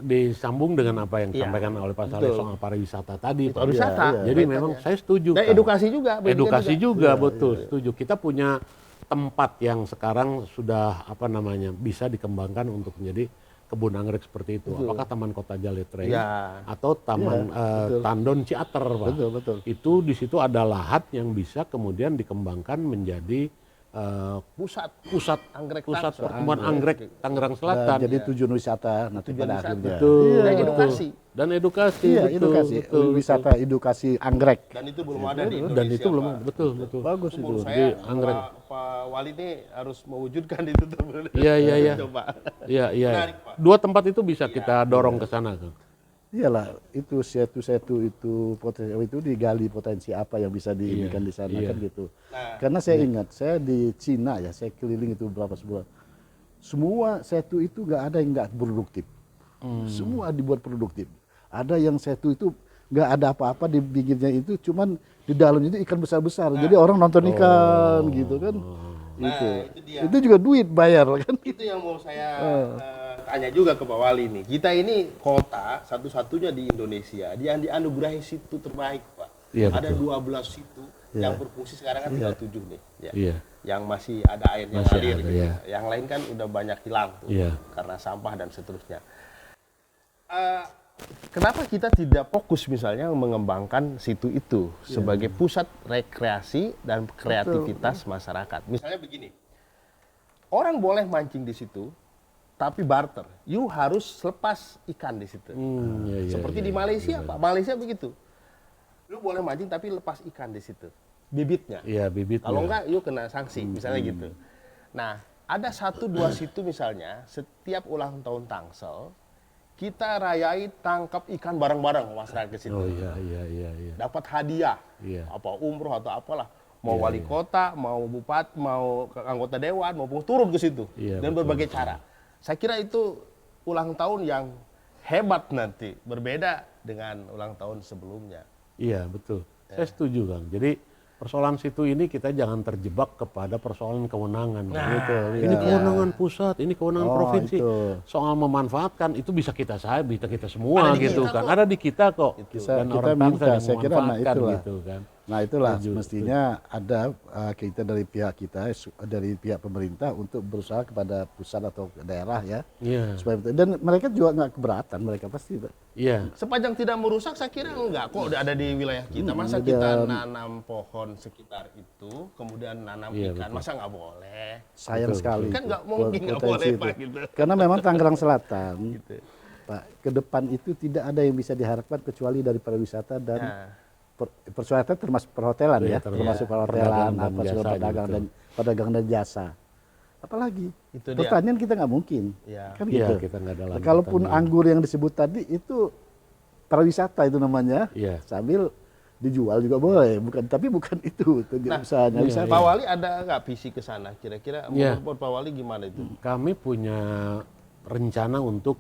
Speaker 3: disambung dengan apa yang
Speaker 1: Iya,
Speaker 3: disampaikan oleh Pak Saleh
Speaker 1: betul.
Speaker 3: soal pariwisata tadi, Pak.
Speaker 1: Pariwisata.
Speaker 3: Jadi
Speaker 1: kaitannya.
Speaker 3: memang saya setuju.
Speaker 1: Dan
Speaker 3: Kang.
Speaker 1: edukasi juga. pendidikan
Speaker 3: Edukasi juga, betul, setuju. Kita punya tempat yang sekarang sudah bisa dikembangkan untuk menjadi kebun anggrek seperti itu. Apakah Taman Kota Jaletreng
Speaker 1: Ya.
Speaker 3: atau Taman Tandon Ciater, Pak.
Speaker 2: Betul.
Speaker 3: Itu di situ ada lahat yang bisa kemudian dikembangkan menjadi
Speaker 1: Pusat
Speaker 3: pusat
Speaker 1: anggrek
Speaker 3: pertumbuhan anggrek Tangerang
Speaker 2: Dan
Speaker 3: Selatan.
Speaker 2: jadi tujuan wisata nanti
Speaker 1: Tujuan
Speaker 2: pada
Speaker 1: wisata.
Speaker 2: akhirnya.
Speaker 3: Betul.
Speaker 1: Dan edukasi.
Speaker 3: Dan edukasi,
Speaker 2: Iya,
Speaker 3: betul,
Speaker 2: edukasi,
Speaker 3: betul,
Speaker 2: wisata edukasi anggrek.
Speaker 1: Dan itu belum ada di Indonesia.
Speaker 3: Dan itu belum,
Speaker 1: Pak.
Speaker 3: betul.
Speaker 2: Bagus itu.
Speaker 1: Menurut
Speaker 3: Jadi
Speaker 1: saya
Speaker 3: anggrek.
Speaker 1: Pak Wali ini harus mewujudkan itu tuh.
Speaker 3: Iya.
Speaker 1: Coba.
Speaker 3: Iya.
Speaker 1: Menarik, Pak.
Speaker 3: Dua tempat itu bisa kita dorong ke sana, Kang.
Speaker 2: Iyalah, itu setu itu potensi itu digali potensi apa yang bisa diinginkan di sana kan gitu. Karena saya ingat, saya di Cina ya, saya keliling itu beberapa sebulan. Semua setu itu nggak ada yang nggak produktif. Semua dibuat produktif. Ada yang setu itu nggak ada apa-apa di pinggirnya itu, cuman di dalam itu ikan besar-besar. Jadi orang nonton ikan gitu kan. Itu.
Speaker 1: itu dia.
Speaker 2: Itu juga duit bayar kan.
Speaker 1: Itu yang mau saya tanya juga ke Pak Wali nih. Kita ini kota satu-satunya di Indonesia yang dianugerahi situ terbaik, Pak.
Speaker 3: Iya,
Speaker 1: Ada
Speaker 3: betul.
Speaker 1: 12 situ yang berfungsi sekarang kan tinggal 7 nih. Ya.
Speaker 3: Iya.
Speaker 1: Yang masih ada airnya
Speaker 3: Masih
Speaker 1: ngalir
Speaker 3: ada,
Speaker 1: gitu.
Speaker 3: iya.
Speaker 1: Yang lain kan udah banyak hilang tuh
Speaker 3: Iya.
Speaker 1: karena sampah dan seterusnya. Kenapa kita tidak fokus misalnya mengembangkan situ itu sebagai pusat rekreasi dan kreativitas masyarakat? Misalnya begini, orang boleh mancing di situ, tapi barter. You harus lepas ikan di situ.
Speaker 3: Iya.
Speaker 1: Seperti di Malaysia, Pak. Malaysia begitu. Lu boleh mancing tapi lepas ikan di situ. Bibitnya.
Speaker 3: Iya, bibitnya.
Speaker 1: Kalau enggak, you kena sanksi, misalnya gitu. Nah, ada 1-2 situ misalnya, setiap ulang tahun Tangsel, kita rayai tangkap ikan bareng-bareng masyarakat ke situ.
Speaker 3: Oh iya.
Speaker 1: Dapat hadiah,
Speaker 3: Iya.
Speaker 1: apa umroh atau apalah. Mau wali kota, mau bupati, mau anggota dewan, maupun turun ke situ.
Speaker 3: Iya,
Speaker 1: Dan
Speaker 3: betul,
Speaker 1: berbagai cara. Saya kira itu ulang tahun yang hebat nanti, berbeda dengan ulang tahun sebelumnya.
Speaker 3: Iya, betul. Saya setuju, Kang. Jadi persoalan situ ini kita jangan terjebak kepada persoalan kewenangan. Ini kewenangan pusat, ini kewenangan provinsi.
Speaker 2: itu.
Speaker 3: Soal memanfaatkan itu bisa kita semua
Speaker 1: Ada di
Speaker 3: gitu
Speaker 1: kita
Speaker 3: kan.
Speaker 1: kok.
Speaker 3: Ada di kita kok.
Speaker 2: Kita
Speaker 3: Dan orang bangsa
Speaker 2: minta,
Speaker 3: yang
Speaker 2: saya kira, nah
Speaker 3: memanfaatkan
Speaker 2: itulah.
Speaker 3: gitu kan.
Speaker 2: Nah itulah mestinya ada kita dari pihak kita, dari pihak pemerintah untuk berusaha kepada pusat atau daerah ya.
Speaker 3: Iya.
Speaker 2: Supaya dan mereka juga nggak keberatan, mereka pasti.
Speaker 3: Iya.
Speaker 1: Sepanjang tidak merusak, saya kira enggak kok udah ada di wilayah kita. Masa kita nanam pohon sekitar itu, kemudian nanam ikan, masa nggak boleh?
Speaker 2: Sayang sekali.
Speaker 1: Kan
Speaker 2: itu,
Speaker 1: nggak mungkin nggak
Speaker 2: potensi
Speaker 1: boleh,
Speaker 2: itu.
Speaker 1: Pak, gitu.
Speaker 2: Karena memang Tangerang Selatan, Pak, ke depan itu tidak ada yang bisa diharapkan kecuali dari pariwisata dan
Speaker 1: Nah.
Speaker 2: perwisata termasuk perhotelan
Speaker 3: Iya,
Speaker 2: ya, termasuk perhotelan,
Speaker 3: perdagangan dan
Speaker 2: apa segala
Speaker 3: jasa
Speaker 2: pedagang
Speaker 3: gitu.
Speaker 2: dan pedagang dan jasa. Apalagi
Speaker 1: Itu dia.
Speaker 2: pertanian kita nggak mungkin,
Speaker 1: Iya.
Speaker 2: kan
Speaker 3: Iya,
Speaker 2: gitu.
Speaker 3: kita nggak ada lagi
Speaker 2: Kalaupun
Speaker 3: pertanian.
Speaker 2: anggur yang disebut tadi itu pariwisata itu namanya,
Speaker 3: Iya.
Speaker 2: sambil dijual juga boleh, bukan itu tujuan usahanya.
Speaker 3: iya,
Speaker 2: wisata.
Speaker 1: Pak Wali ada nggak visi ke sana? Kira-kira
Speaker 3: Iya.
Speaker 1: menurut Pak Wali gimana itu?
Speaker 3: Kami punya rencana untuk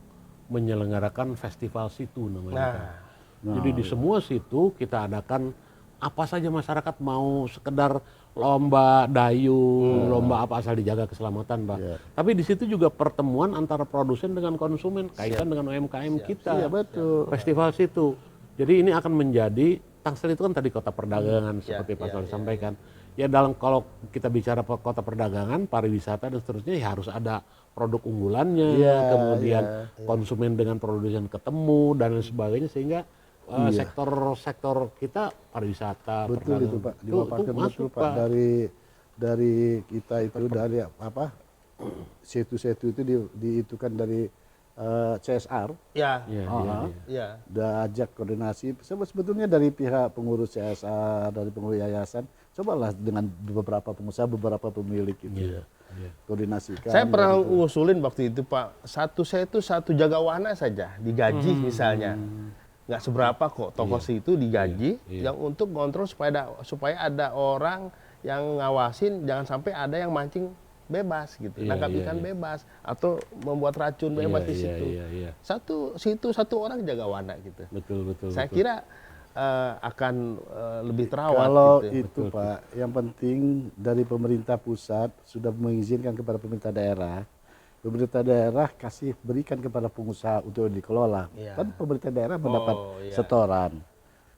Speaker 3: menyelenggarakan festival situ namanya.
Speaker 1: Nah,
Speaker 3: Jadi di semua situ kita adakan apa saja masyarakat mau sekedar lomba dayung, lomba apa asal dijaga keselamatan, Pak. Tapi di situ juga pertemuan antara produsen dengan konsumen, kaitan dengan UMKM kita.
Speaker 2: Iya betul.
Speaker 3: Festival situ. Jadi ini akan menjadi Tangsel itu kan tadi kota perdagangan seperti Pak Sol sampaikan. Ya dalam kalau kita bicara kota perdagangan, pariwisata dan seterusnya ya harus ada produk unggulannya, kemudian konsumen dengan produsen ketemu dan lain sebagainya sehingga sektor kita pariwisata,
Speaker 2: Betul itu Pak, dipaparkan betul Pak. Dari kita itu dari apa situ-situ itu diitukan dari CSR,
Speaker 1: ya,
Speaker 3: Iya,
Speaker 1: ya.
Speaker 2: udah ajak koordinasi. Sebetulnya dari pihak pengurus CSR, dari pengurus yayasan, cobalah dengan beberapa pengusaha, beberapa pemilik itu koordinasikan.
Speaker 1: Saya pernah ngusulin waktu itu Pak, satu jagawana saja digaji misalnya. Nggak seberapa kok toko situ digaji yang untuk kontrol supaya ada orang yang ngawasin jangan sampai ada yang mancing bebas gitu,
Speaker 3: Iya,
Speaker 1: nangkap
Speaker 3: iya,
Speaker 1: ikan
Speaker 3: iya.
Speaker 1: bebas atau membuat racun bebas
Speaker 3: Iya,
Speaker 1: di
Speaker 3: iya,
Speaker 1: situ.
Speaker 3: iya, iya.
Speaker 1: Satu orang jaga wana gitu.
Speaker 3: Betul, betul.
Speaker 1: Saya
Speaker 3: betul.
Speaker 1: kira akan lebih terawat
Speaker 2: Kalau
Speaker 1: gitu.
Speaker 2: itu Pak, yang penting dari pemerintah pusat sudah mengizinkan kepada pemerintah daerah kasih berikan kepada pengusaha untuk dikelola.
Speaker 1: Iya.
Speaker 2: Kan pemerintah daerah mendapat
Speaker 1: iya.
Speaker 2: setoran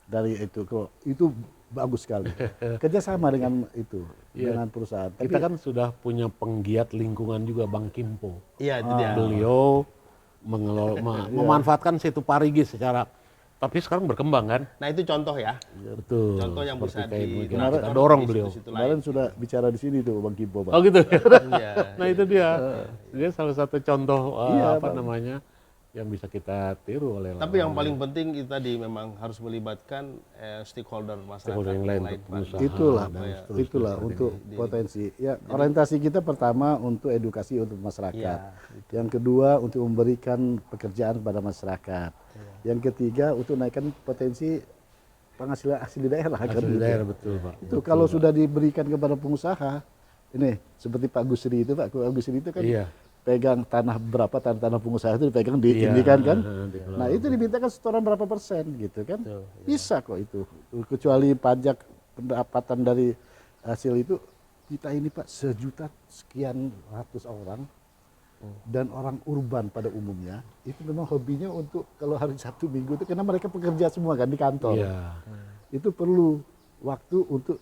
Speaker 2: dari itu. Itu bagus sekali. Kerjasama dengan itu,
Speaker 3: Iya.
Speaker 2: dengan perusahaan. Tapi
Speaker 3: Kita kan sudah punya penggiat lingkungan juga, Bang Kimpo.
Speaker 1: Iya, itu dia.
Speaker 3: Beliau memanfaatkan situ Parigi secara, tapi sekarang berkembang kan?
Speaker 1: Nah, itu contoh ya.
Speaker 3: Betul.
Speaker 1: Contoh yang
Speaker 3: Seperti
Speaker 1: bisa
Speaker 3: kayak mungkin
Speaker 1: diterapkan
Speaker 3: kita dorong
Speaker 1: di
Speaker 3: beliau.
Speaker 1: situ-situ lain.
Speaker 2: kemarin sudah bicara di sini tuh Bang Kimpo, Pak.
Speaker 3: Oh gitu.
Speaker 1: Iya.
Speaker 3: Nah itu dia. Dia salah satu contoh
Speaker 2: Iya,
Speaker 3: apa
Speaker 2: Bang.
Speaker 3: namanya yang bisa kita tiru oleh.
Speaker 1: Tapi yang paling penting itu tadi memang harus melibatkan stakeholder masyarakat
Speaker 3: Stakeholder yang lain,
Speaker 1: Pak.
Speaker 3: pengusaha.
Speaker 2: Itulah,
Speaker 3: dan seterusnya.
Speaker 2: itulah untuk potensi. Ya, orientasi kita pertama untuk edukasi untuk masyarakat.
Speaker 1: Iya,
Speaker 2: Yang kedua untuk memberikan pekerjaan kepada masyarakat. Yang ketiga untuk naikkan potensi penghasilan asli daerah. kan
Speaker 3: Asli
Speaker 2: gitu.
Speaker 3: daerah betul Pak.
Speaker 2: Itu kalau sudah diberikan kepada pengusaha, ini seperti Pak Gusri itu, Pak Gusri itu kan
Speaker 3: Iya.
Speaker 2: pegang tanah berapa, tanah pengusaha itu dipegang di
Speaker 3: Iya,
Speaker 2: indikan kan.
Speaker 3: dikelola.
Speaker 2: Nah itu dimintakan setoran berapa persen gitu kan.
Speaker 1: Betul,
Speaker 2: Bisa kok itu. Kecuali pajak pendapatan dari hasil itu, kita ini Pak 1.000.000 sekian ratus orang. Dan orang urban pada umumnya itu memang hobinya untuk kalau hari Sabtu Minggu itu karena mereka pekerja semua kan di kantor.
Speaker 3: Iya.
Speaker 2: Itu perlu waktu untuk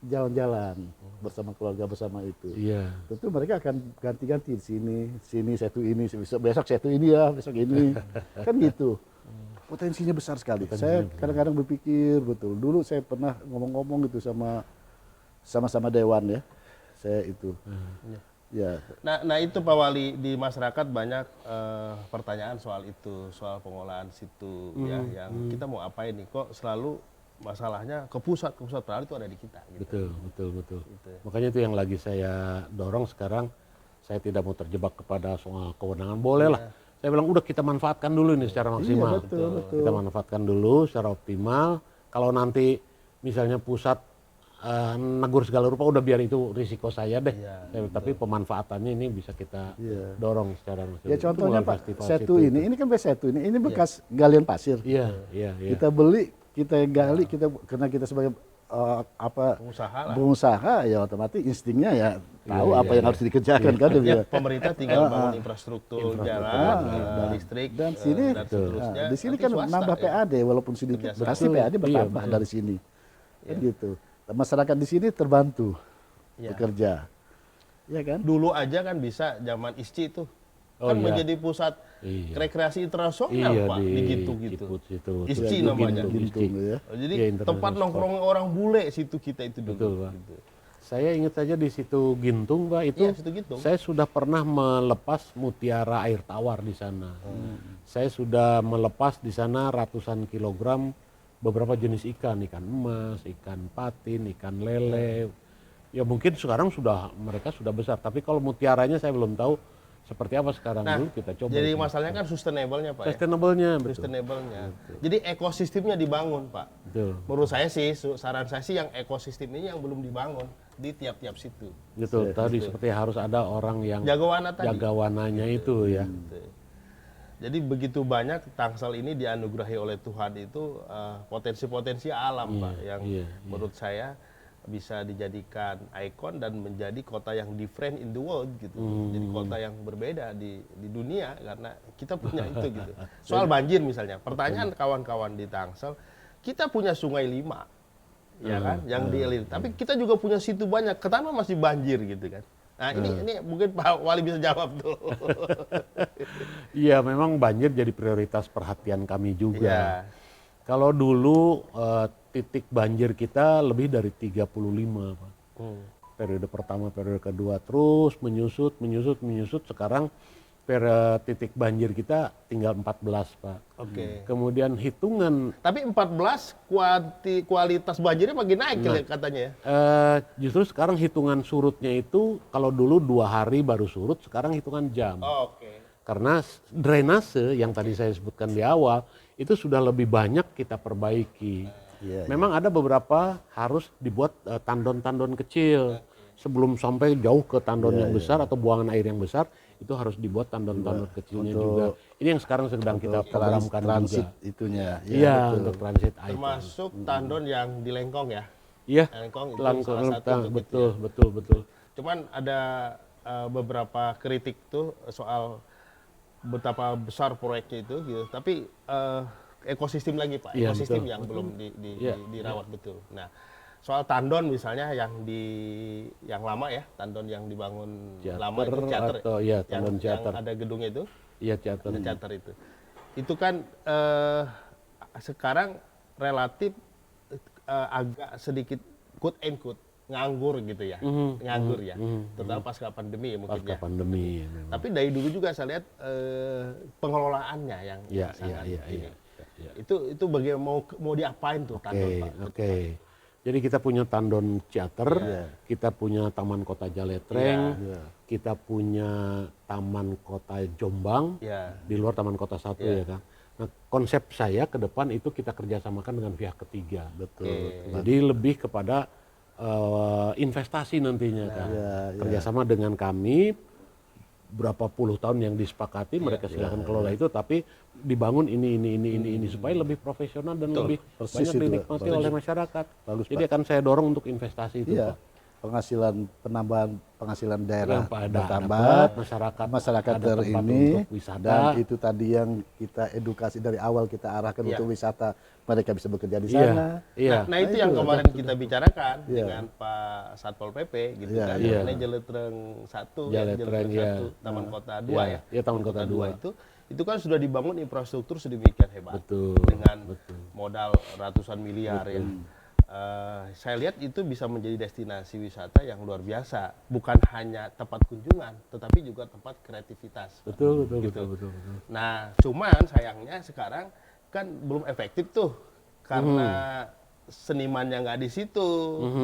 Speaker 2: jalan-jalan bersama keluarga bersama itu.
Speaker 3: Iya.
Speaker 2: Tentu mereka akan ganti-ganti di sini satu ini, besok satu ini ya, besok ini. Kan gitu. Potensinya besar sekali. Saya kadang-kadang berpikir betul. Dulu saya pernah ngomong-ngomong gitu sama Dewan ya. Saya itu. Ya.
Speaker 1: Nah itu Pak Wali, di masyarakat banyak pertanyaan soal itu, soal pengolahan situ ya, yang kita mau apain nih, kok selalu masalahnya ke pusat padahal itu ada di kita gitu.
Speaker 3: Betul. Makanya itu yang lagi saya dorong sekarang. Saya tidak mau terjebak kepada soal kewenangan. Boleh lah. Saya bilang udah kita manfaatkan dulu ini secara maksimal.
Speaker 2: betul.
Speaker 3: Kita manfaatkan dulu secara optimal. Kalau nanti misalnya pusat negur segala rupa, udah biar itu risiko saya deh. Tapi pemanfaatannya ini bisa kita dorong secara maksimal.
Speaker 2: Ya
Speaker 3: Itu
Speaker 2: contohnya
Speaker 3: melalui
Speaker 2: Pak,
Speaker 3: festival
Speaker 2: Setu
Speaker 3: situ.
Speaker 2: ini kan Setu ini bekas galian pasir.
Speaker 3: Iya.
Speaker 2: Kita beli, kita gali, karena kita sebagai pengusaha ya otomatis instingnya ya tahu apa yang harus dikerjakan kan.
Speaker 1: Ya, pemerintah tinggal bangun infrastruktur jalan, listrik,
Speaker 2: Dan sini,
Speaker 1: dan seterusnya.
Speaker 2: di sini
Speaker 1: Nanti
Speaker 2: kan
Speaker 1: swasta,
Speaker 2: nambah
Speaker 1: ya.
Speaker 2: PAD walaupun sedikit,
Speaker 1: Kerjasama.
Speaker 2: pasti PAD bertambah dari sini. Kan gitu. Masyarakat di sini terbantu bekerja. Ya kan?
Speaker 1: Dulu aja kan bisa zaman ISCI itu kan menjadi pusat rekreasi internasional Pak, di gitu-gitu. ISCI namanya.
Speaker 2: Gintung ya.
Speaker 1: Jadi
Speaker 3: Iya, international
Speaker 1: tempat nongkrong orang bule situ kita itu dulu.
Speaker 3: Betul, Pak.
Speaker 1: Gitu.
Speaker 3: Saya ingat saja di situ Gintung, Pak, itu
Speaker 1: Iya, situ Gintung.
Speaker 3: saya sudah pernah melepas mutiara air tawar di sana. Saya sudah melepas di sana ratusan kilogram beberapa jenis ikan emas, ikan patin, ikan lele. Ya mungkin sekarang mereka sudah besar, tapi kalau mutiaranya saya belum tahu seperti apa sekarang.
Speaker 1: Nah,
Speaker 3: dulu kita coba.
Speaker 1: jadi
Speaker 3: itu.
Speaker 1: masalahnya kan sustainable-nya Pak ya.
Speaker 3: Sustainable-nya, betul.
Speaker 1: Sustainable-nya. Jadi ekosistemnya dibangun Pak.
Speaker 3: Betul.
Speaker 1: Menurut saya sih, saran saya sih yang ekosistem ini yang belum dibangun di tiap-tiap situ.
Speaker 3: Betul, tadi seperti harus ada orang yang
Speaker 1: Jaga wana tadi.
Speaker 3: jaga wananya itu ya.
Speaker 1: Jadi begitu banyak Tangsel ini dianugerahi oleh Tuhan itu potensi-potensi alam Pak yang menurut saya bisa dijadikan ikon dan menjadi kota yang different in the world gitu. Jadi kota yang berbeda di dunia karena kita punya itu gitu. Soal banjir misalnya, pertanyaan kawan-kawan di Tangsel, kita punya sungai 5 ya kan yang dialir. Tapi kita juga punya situ banyak, kenapa masih banjir gitu kan. Nah ini mungkin Pak Wali bisa jawab tuh.
Speaker 3: Iya, memang banjir jadi prioritas perhatian kami juga.
Speaker 1: Iya.
Speaker 3: Kalau dulu titik banjir kita lebih dari 35, Pak. Periode pertama, periode kedua terus menyusut. Sekarang titik banjir kita tinggal 14, Pak.
Speaker 1: Oke.
Speaker 3: Kemudian hitungan
Speaker 1: Tapi 14 kualitas banjirnya makin naik katanya ya.
Speaker 3: justru sekarang hitungan surutnya itu kalau dulu 2 hari baru surut, sekarang hitungan jam.
Speaker 1: Oke.
Speaker 3: Karena drainase yang tadi saya sebutkan di awal itu sudah lebih banyak kita perbaiki.
Speaker 2: Iya,
Speaker 3: Memang ada beberapa harus dibuat tandon-tandon kecil sebelum sampai jauh ke tandon yang besar atau buangan air yang besar, itu harus dibuat tandon-tandon kecilnya juga. Ini yang sekarang sedang kita programkan
Speaker 2: transit
Speaker 3: juga.
Speaker 2: itunya.
Speaker 3: Iya, untuk transit air.
Speaker 1: Termasuk tandon yang di Lengkong ya.
Speaker 3: Iya,
Speaker 1: Lengkong itu
Speaker 3: Langkong,
Speaker 1: salah satu untuk itu
Speaker 3: betul,
Speaker 1: ya.
Speaker 3: betul, betul.
Speaker 1: Cuman ada beberapa kritik tuh soal betapa besar proyeknya itu gitu. Tapi ekosistem lagi Pak,
Speaker 3: Iya,
Speaker 1: ekosistem
Speaker 3: betul.
Speaker 1: yang belum
Speaker 3: Iya,
Speaker 1: dirawat betul. Nah, soal tandon misalnya yang lama ya, tandon yang dibangun lama itu teater
Speaker 3: atau iya, tandon
Speaker 1: yang
Speaker 3: teater.
Speaker 1: ada gedungnya itu,
Speaker 3: Iya, teater.
Speaker 1: ada teater itu. Itu kan sekarang relatif agak sedikit quote and quote nganggur gitu ya, nganggur ya, terutama pasca pandemi ya mungkin
Speaker 3: Pasca
Speaker 1: ya.
Speaker 3: pandemi memang.
Speaker 1: Tapi dari dulu juga saya lihat pengelolaannya yang
Speaker 3: Iya,
Speaker 1: sangat
Speaker 3: iya,
Speaker 1: ini.
Speaker 3: iya. Iya.
Speaker 1: Itu bagaimana mau diapain tuh tandon Pak?
Speaker 3: Oke. Jadi kita punya Tandon Ciater,
Speaker 1: Iya.
Speaker 3: kita punya Taman Kota Jaletreng, kita punya Taman Kota Jombang,
Speaker 1: Ya,
Speaker 3: di luar Taman Kota 1 ya kan. Nah, konsep saya ke depan itu kita kerjasamakan dengan pihak ketiga.
Speaker 2: Betul.
Speaker 3: Jadi lebih kepada investasi nantinya kan. Kerjasama dengan kami, berapa puluh tahun yang disepakati mereka silakan kelola itu, tapi dibangun ini supaya lebih profesional dan lebih
Speaker 2: Persis
Speaker 3: banyak
Speaker 2: itu, Pak.
Speaker 3: dinikmati oleh masyarakat.
Speaker 2: Bagus,
Speaker 3: Jadi akan saya dorong untuk investasi itu,
Speaker 2: Iya.
Speaker 3: Pak.
Speaker 2: Penambahan penghasilan daerah
Speaker 3: Yang Pak ada
Speaker 2: bertambah,
Speaker 3: dapat,
Speaker 2: masyarakat
Speaker 3: ada tempat
Speaker 2: terini,
Speaker 3: untuk wisata.
Speaker 2: dan itu tadi yang kita edukasi dari awal kita arahkan untuk wisata, mereka bisa bekerja di
Speaker 3: Iya,
Speaker 2: sana.
Speaker 3: iya.
Speaker 1: nah itu yang kemarin kita bicarakan dengan Pak Satpol PP gitu kan,
Speaker 3: iya.
Speaker 1: ini Jaletreng 1,
Speaker 3: Jaletreng, iya.
Speaker 1: 1, Taman Kota 2 ya.
Speaker 3: Iya, Taman Kota 2.
Speaker 1: Itu kan sudah dibangun infrastruktur sedemikian hebat.
Speaker 3: Betul,
Speaker 1: Dengan modal ratusan miliar ya. Saya lihat itu bisa menjadi destinasi wisata yang luar biasa, bukan hanya tempat kunjungan, tetapi juga tempat kreativitas.
Speaker 3: Betul.
Speaker 1: Nah, cuman sayangnya sekarang kan belum efektif tuh karena senimannya nggak di situ,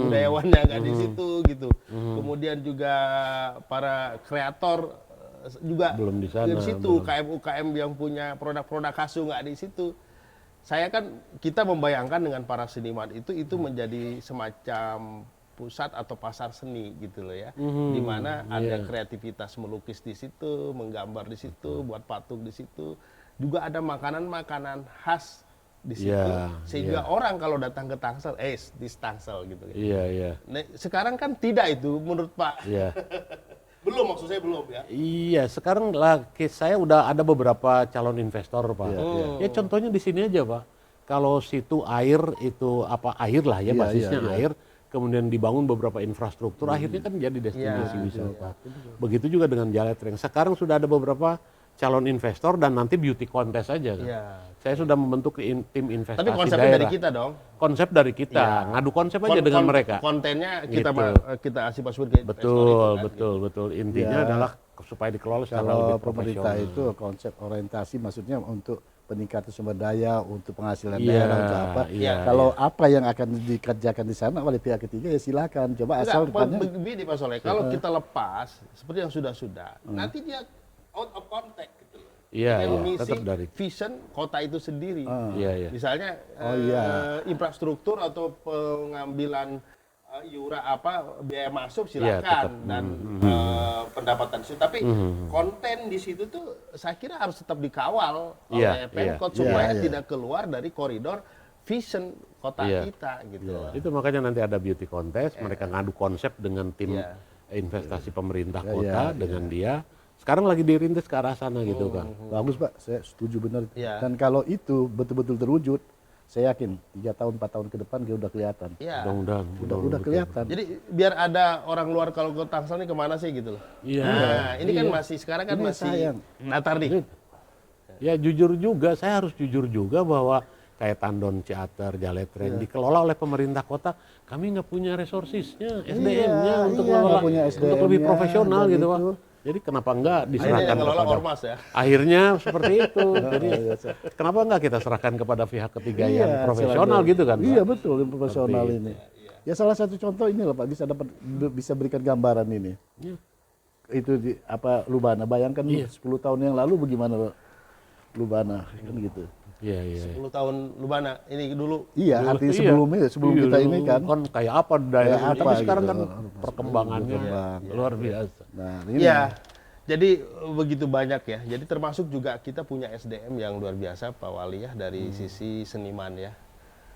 Speaker 1: budayawannya nggak di situ gitu. Kemudian juga para kreator juga
Speaker 3: Belum di sana,
Speaker 1: situ, UKM yang punya produk-produk khas nggak di situ. Saya kan kita membayangkan dengan para seniman itu menjadi semacam pusat atau pasar seni gitu loh ya, di mana ada kreativitas melukis di situ, menggambar di situ, buat patung di situ, juga ada makanan-makanan khas di situ, sehingga orang kalau datang ke Tangsel, di Tangsel gitu.
Speaker 3: Iya.
Speaker 1: Nah, sekarang kan tidak itu menurut Pak.
Speaker 3: Iya.
Speaker 1: Belum, maksud saya belum ya.
Speaker 3: Iya, sekarang lah saya udah ada beberapa calon investor, Pak. Ya contohnya di sini aja, Pak. Kalau situ air itu air lah ya, basisnya air, kemudian dibangun beberapa infrastruktur, akhirnya kan jadi destinasi wisata. Begitu juga dengan Jaletreng. Sekarang sudah ada beberapa calon investor dan nanti beauty contest aja kan. Saya sudah membentuk tim investasi
Speaker 1: Tapi konsepnya
Speaker 3: daerah.
Speaker 1: dari kita dong.
Speaker 3: Konsep dari kita, ngadu konsep aja dengan mereka.
Speaker 1: Kontennya kita
Speaker 3: Gitu.
Speaker 1: kita kasih password ke investor
Speaker 3: Betul. Intinya adalah supaya dikelola secara
Speaker 2: Kalau
Speaker 3: lebih
Speaker 2: pemerintah
Speaker 3: profesional.
Speaker 2: itu konsep orientasi maksudnya untuk peningkatan sumber daya, untuk penghasilan
Speaker 3: Iya,
Speaker 2: daerah, untuk apa.
Speaker 3: iya,
Speaker 2: Kalau apa yang akan dikerjakan di sana oleh pihak ketiga ya silakan. Coba asal depannya
Speaker 1: begini Pak Soleh, kalau kita lepas seperti yang sudah, nanti dia out of contact gitu loh.
Speaker 3: Iya,
Speaker 1: Yang missing
Speaker 3: tetap dari.
Speaker 1: vision kota itu sendiri.
Speaker 3: Iya.
Speaker 1: Misalnya infrastruktur atau pengambilan iuran biaya masuk silakan
Speaker 3: tetap.
Speaker 1: dan pendapatan situ. Tapi konten di situ tuh saya kira harus tetap dikawal oleh Pemkot supaya tidak keluar dari koridor vision kota kita gitu.
Speaker 3: Itu makanya nanti ada beauty contest, mereka ngadu konsep dengan tim investasi pemerintah kota dengan dia. Sekarang lagi dirintis ke arah sana gitu kan.
Speaker 2: bagus Pak, saya setuju benar.
Speaker 1: Iya.
Speaker 2: Dan kalau itu betul-betul terwujud, saya yakin 3 tahun 4 tahun ke depan dia udah kelihatan.
Speaker 1: Iya.
Speaker 3: Mudah-mudahan.
Speaker 2: Udah kelihatan.
Speaker 1: Jadi biar ada orang luar kalau ke Tangsel ini kemana sih gitu loh.
Speaker 3: Iya.
Speaker 1: Nah, ini kan masih sekarang kan
Speaker 2: Ini
Speaker 1: masih
Speaker 2: sayang.
Speaker 1: natar nih.
Speaker 3: Ya jujur juga, saya harus jujur juga bahwa kayak Tandon Ciater, Jaletreng dikelola oleh pemerintah kota, kami nggak punya resourcesnya, SDM-nya untuk
Speaker 2: nggak
Speaker 3: ngelola,
Speaker 2: punya
Speaker 3: untuk lebih
Speaker 2: SDM-nya,
Speaker 3: profesional
Speaker 2: dan
Speaker 3: gitu
Speaker 2: itu.
Speaker 3: Pak. Jadi kenapa enggak
Speaker 1: Ini
Speaker 3: diserahkan
Speaker 1: yang ngelola
Speaker 3: kepada
Speaker 1: ormas ya.
Speaker 3: akhirnya seperti itu. Jadi kenapa enggak kita serahkan kepada pihak ketiga yang profesional gitu kan? Pak?
Speaker 2: Iya betul, yang profesional ini. Ya salah satu contoh ini loh Pak, bisa berikan gambaran ini.
Speaker 3: Iya.
Speaker 2: Itu Lubana, bayangkan 10 tahun yang lalu bagaimana Lubana kan gitu.
Speaker 3: Iya, iya.
Speaker 1: 10 tahun Lubana ini dulu.
Speaker 2: Iya, artinya
Speaker 3: Iya.
Speaker 2: sebelum
Speaker 3: Iya,
Speaker 2: kita
Speaker 3: dulu
Speaker 2: ini kan.
Speaker 3: kayak apa daerah
Speaker 2: Kayak
Speaker 3: tapi
Speaker 2: apa
Speaker 3: sekarang
Speaker 2: gitu.
Speaker 3: kan perkembangannya
Speaker 2: Berkembang.
Speaker 3: luar biasa.
Speaker 2: Nah, ini
Speaker 1: Iya. Jadi begitu banyak ya. Jadi termasuk juga kita punya SDM yang luar biasa Pak Wali ya dari sisi seniman ya.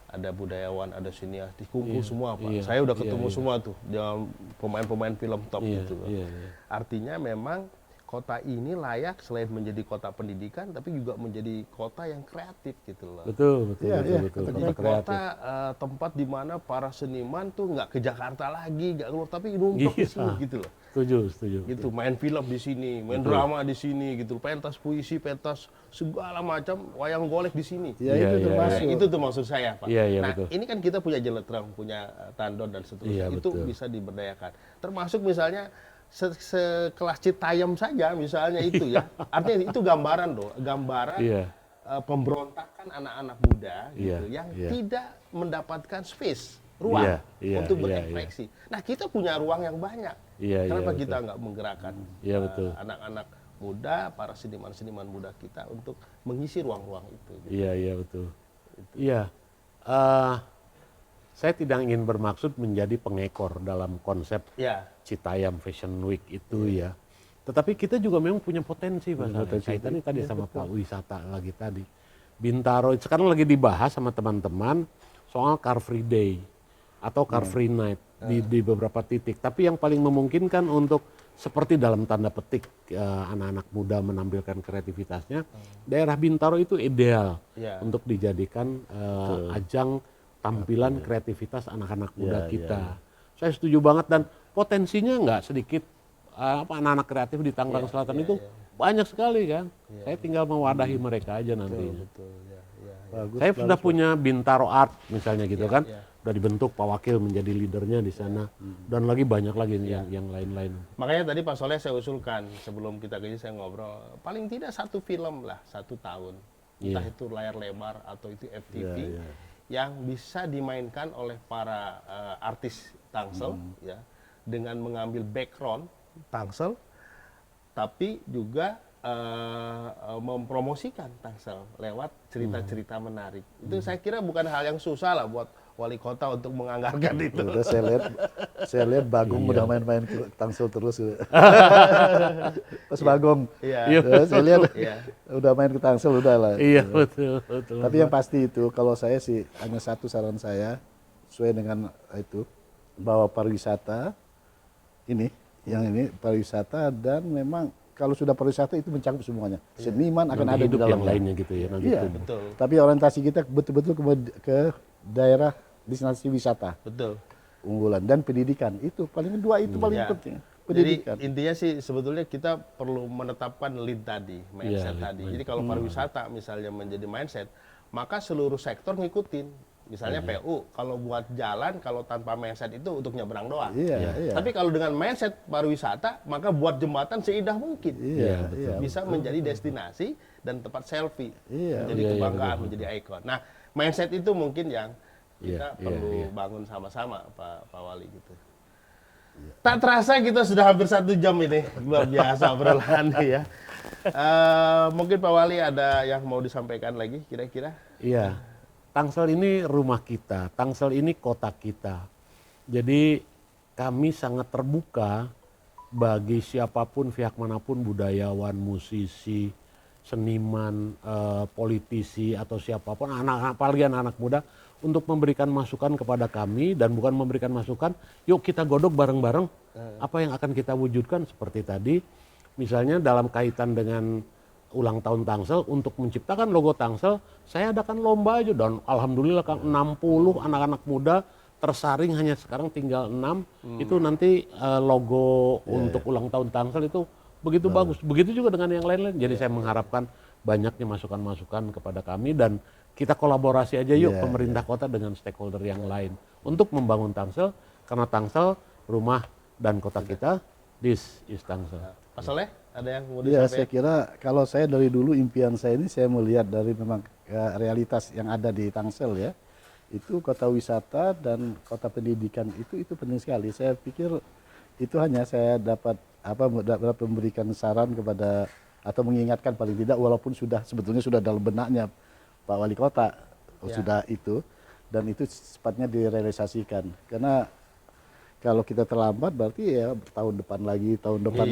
Speaker 1: Ada budayawan, ada sinias, dikumpul semua Pak.
Speaker 3: iya,
Speaker 1: Saya udah
Speaker 3: iya,
Speaker 1: ketemu
Speaker 3: iya.
Speaker 1: semua tuh dengan pemain-pemain film top
Speaker 3: Iya,
Speaker 1: gitu loh.
Speaker 3: iya, iya.
Speaker 1: Artinya memang kota ini layak selain menjadi kota pendidikan tapi juga menjadi kota yang kreatif gitu loh.
Speaker 3: Betul, betul,
Speaker 2: Iya,
Speaker 3: betul,
Speaker 2: iya,
Speaker 3: betul.
Speaker 1: Jadi
Speaker 3: Kota kreatif.
Speaker 1: kota tempat di mana para seniman tuh nggak ke Jakarta lagi, nggak keluar tapi numpuk di sini
Speaker 3: Iya.
Speaker 1: gitu loh.
Speaker 3: Setuju, setuju.
Speaker 1: Gitu, main film di sini, main drama di sini gitu, pentas puisi, pentas segala macam, wayang golek di sini.
Speaker 2: ya
Speaker 3: Iya,
Speaker 2: itu
Speaker 3: iya,
Speaker 2: termasuk.
Speaker 1: Nah, itu tuh maksud saya, Pak.
Speaker 3: Iya, iya,
Speaker 1: nah,
Speaker 3: betul.
Speaker 1: ini kan kita punya Jenetrang, punya Tandon dan seterusnya.
Speaker 3: Iya,
Speaker 1: Itu
Speaker 3: betul.
Speaker 1: bisa diberdayakan. Termasuk misalnya sekelas Citayam saja misalnya itu ya. Artinya itu gambaran loh, gambaran
Speaker 3: Iya.
Speaker 1: pemberontakan anak-anak muda
Speaker 3: Iya,
Speaker 1: gitu yang
Speaker 3: iya.
Speaker 1: tidak mendapatkan space, ruang
Speaker 3: Iya, iya,
Speaker 1: untuk
Speaker 3: iya,
Speaker 1: berekspresi. Nah, kita punya ruang yang banyak.
Speaker 3: Iya,
Speaker 1: Kenapa
Speaker 3: iya,
Speaker 1: kita nggak menggerakkan
Speaker 3: Iya, betul.
Speaker 1: anak-anak muda, para seniman-seniman muda kita untuk mengisi ruang-ruang itu? Gitu.
Speaker 3: Iya, iya, betul. Iya. Saya tidak ingin bermaksud menjadi pengekor dalam konsep
Speaker 1: Ya,
Speaker 3: Citayam Fashion Week itu ya. Tetapi kita juga memang punya potensi Pak Saleh.
Speaker 2: potensi.
Speaker 3: Kaitannya tadi sama Pak wisata lagi tadi. Bintaro sekarang lagi dibahas sama teman-teman soal Car Free Day atau Car Free Night di beberapa titik. Tapi yang paling memungkinkan untuk seperti dalam tanda petik anak-anak muda menampilkan kreativitasnya, daerah Bintaro itu ideal
Speaker 1: Ya.
Speaker 3: untuk dijadikan ajang tampilan kreativitas anak-anak muda
Speaker 2: Ya,
Speaker 3: kita. Saya setuju banget dan potensinya nggak sedikit anak-anak kreatif di Tangerang Selatan itu banyak sekali kan. Saya tinggal mewadahi mereka aja nantinya.
Speaker 1: betul. Ya, ya.
Speaker 2: Bagus,
Speaker 3: Saya sudah punya Bintaro Art misalnya gitu kan.
Speaker 1: ya.
Speaker 3: Udah dibentuk Pak Wakil menjadi leadernya di sana dan lagi banyak lagi yang lain-lain.
Speaker 1: Makanya tadi Pak Soleh saya usulkan sebelum kita ke sini saya ngobrol, paling tidak satu film lah 1 tahun. Entah
Speaker 3: Iya.
Speaker 1: itu layar lebar atau itu FTV yang bisa dimainkan oleh para artis Tangsel ya dengan mengambil background Tangsel tapi juga mempromosikan Tangsel lewat cerita-cerita menarik. Itu saya kira bukan hal yang susah lah buat wali kota untuk menganggarkan itu.
Speaker 2: Udah saya lihat Bagong udah main-main ke Tangsel terus. Mas Bagong,
Speaker 1: Iya.
Speaker 2: saya lihat
Speaker 1: Iya.
Speaker 2: udah main ke Tangsel udah lah.
Speaker 3: Iya betul betul.
Speaker 2: Tapi yang pasti itu kalau saya sih hanya satu saran saya sesuai dengan itu bahwa pariwisata ini pariwisata dan memang kalau sudah pariwisata itu mencakup semuanya. Seniman akan
Speaker 3: Nanti
Speaker 2: ada di
Speaker 3: hidup yang
Speaker 2: dalamnya.
Speaker 3: lainnya gitu ya nanti.
Speaker 2: Iya,
Speaker 3: tumbuh.
Speaker 1: Betul.
Speaker 2: tapi orientasi kita betul-betul ke daerah destinasi wisata
Speaker 1: Betul.
Speaker 2: unggulan dan pendidikan itu paling kedua itu paling
Speaker 1: Ya.
Speaker 2: penting
Speaker 1: Jadi
Speaker 2: pendidikan.
Speaker 1: intinya sih sebetulnya kita perlu menetapkan lead tadi, mindset
Speaker 3: Iya, lead
Speaker 1: tadi. Jadi kalau pariwisata misalnya menjadi mindset, maka seluruh sektor ngikutin. Misalnya PU, kalau buat jalan, kalau tanpa mindset itu untuk nyebrang doang.
Speaker 2: Iya, iya.
Speaker 1: Tapi kalau dengan mindset pariwisata, maka buat jembatan seindah mungkin.
Speaker 2: Iya,
Speaker 3: betul.
Speaker 2: iya.
Speaker 1: Bisa menjadi destinasi dan tempat selfie.
Speaker 2: Iya.
Speaker 1: Menjadi
Speaker 3: Iya, iya,
Speaker 1: kebanggaan, menjadi ikon. Nah, mindset itu mungkin yang
Speaker 3: Iya,
Speaker 1: kita
Speaker 3: iya,
Speaker 1: perlu
Speaker 3: iya.
Speaker 1: bangun sama-sama, Pak Wali gitu. Tak terasa kita sudah hampir 1 jam ini, luar biasa obrolan ya. Mungkin Pak Wali ada yang mau disampaikan lagi kira-kira?
Speaker 3: Iya, Tangsel ini rumah kita, Tangsel ini kota kita. Jadi kami sangat terbuka bagi siapapun, pihak manapun, budayawan, musisi, seniman, politisi atau siapapun, anak-anak, apalagi anak-anak muda, untuk memberikan masukan kepada kami dan bukan memberikan masukan, yuk kita godok bareng-bareng apa yang akan kita wujudkan seperti tadi, misalnya dalam kaitan dengan ulang tahun Tangsel untuk menciptakan logo Tangsel, saya adakan lomba aja dan alhamdulillah Kang 60 anak-anak muda tersaring hanya sekarang tinggal 6 itu nanti logo untuk ulang tahun Tangsel itu begitu bagus. Begitu juga dengan yang lain-lain. Jadi saya mengharapkan banyaknya masukan-masukan kepada kami dan kita kolaborasi aja yuk pemerintah kota dengan stakeholder yang lain untuk membangun Tangsel karena Tangsel rumah dan kota kita. This is Tangsel.
Speaker 1: Pak Soleh, ada yang mau
Speaker 2: Iya,
Speaker 1: disampaikan?
Speaker 2: saya kira kalau saya dari dulu impian saya ini saya melihat dari memang realitas yang ada di Tangsel ya. Itu kota wisata dan kota pendidikan itu penting sekali. Saya pikir itu hanya saya dapat memberikan saran kepada atau mengingatkan paling tidak walaupun sebetulnya sudah dalam benaknya Pak Wali Kota
Speaker 1: Ya.
Speaker 2: sudah itu, dan itu cepatnya direalisasikan. Karena kalau kita terlambat berarti ya tahun depan
Speaker 1: Iya.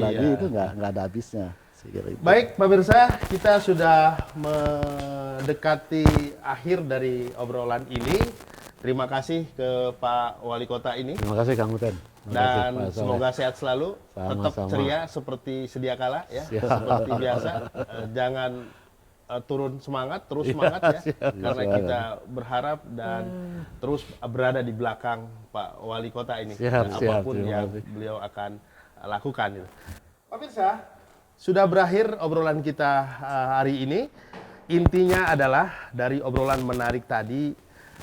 Speaker 2: lagi itu nggak ada habisnya. Saya kira itu.
Speaker 1: Baik, pemirsa, kita sudah mendekati akhir dari obrolan ini. Terima kasih ke Pak Wali Kota ini.
Speaker 3: Terima kasih Kang Uten. Terima kasih,
Speaker 1: Dan
Speaker 3: Pak Saleh.
Speaker 1: semoga sehat selalu, tetap
Speaker 3: Sama-sama.
Speaker 1: ceria seperti sedia kala ya,
Speaker 3: Siap.
Speaker 1: seperti biasa. Jangan turun semangat, terus semangat ya, karena
Speaker 2: Siap.
Speaker 1: kita berharap dan terus berada di belakang Pak Wali Kota ini.
Speaker 3: Siap,
Speaker 1: Dan
Speaker 3: siap.
Speaker 1: apapun
Speaker 3: Terima
Speaker 1: yang
Speaker 3: kasih.
Speaker 1: beliau akan lakukan. Gitu. Pemirsa, sudah berakhir obrolan kita hari ini. Intinya adalah dari obrolan menarik tadi,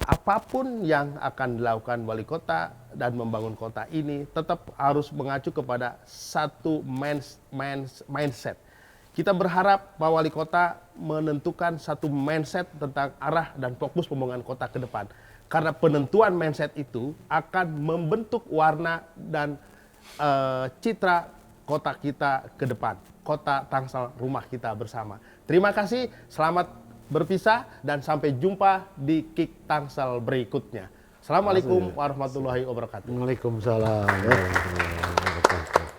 Speaker 1: apapun yang akan dilakukan wali kota dan membangun kota ini tetap harus mengacu kepada satu mindset. Kita berharap Pak Wali Kota menentukan satu mindset tentang arah dan fokus pembangunan kota ke depan. Karena penentuan mindset itu akan membentuk warna dan citra kota kita ke depan. Kota Tangsel, rumah kita bersama. Terima kasih, selamat berpisah dan sampai jumpa di Kick Tangsel berikutnya. Assalamualaikum warahmatullahi wabarakatuh.
Speaker 3: Waalaikumsalam warahmatullahi wabarakatuh.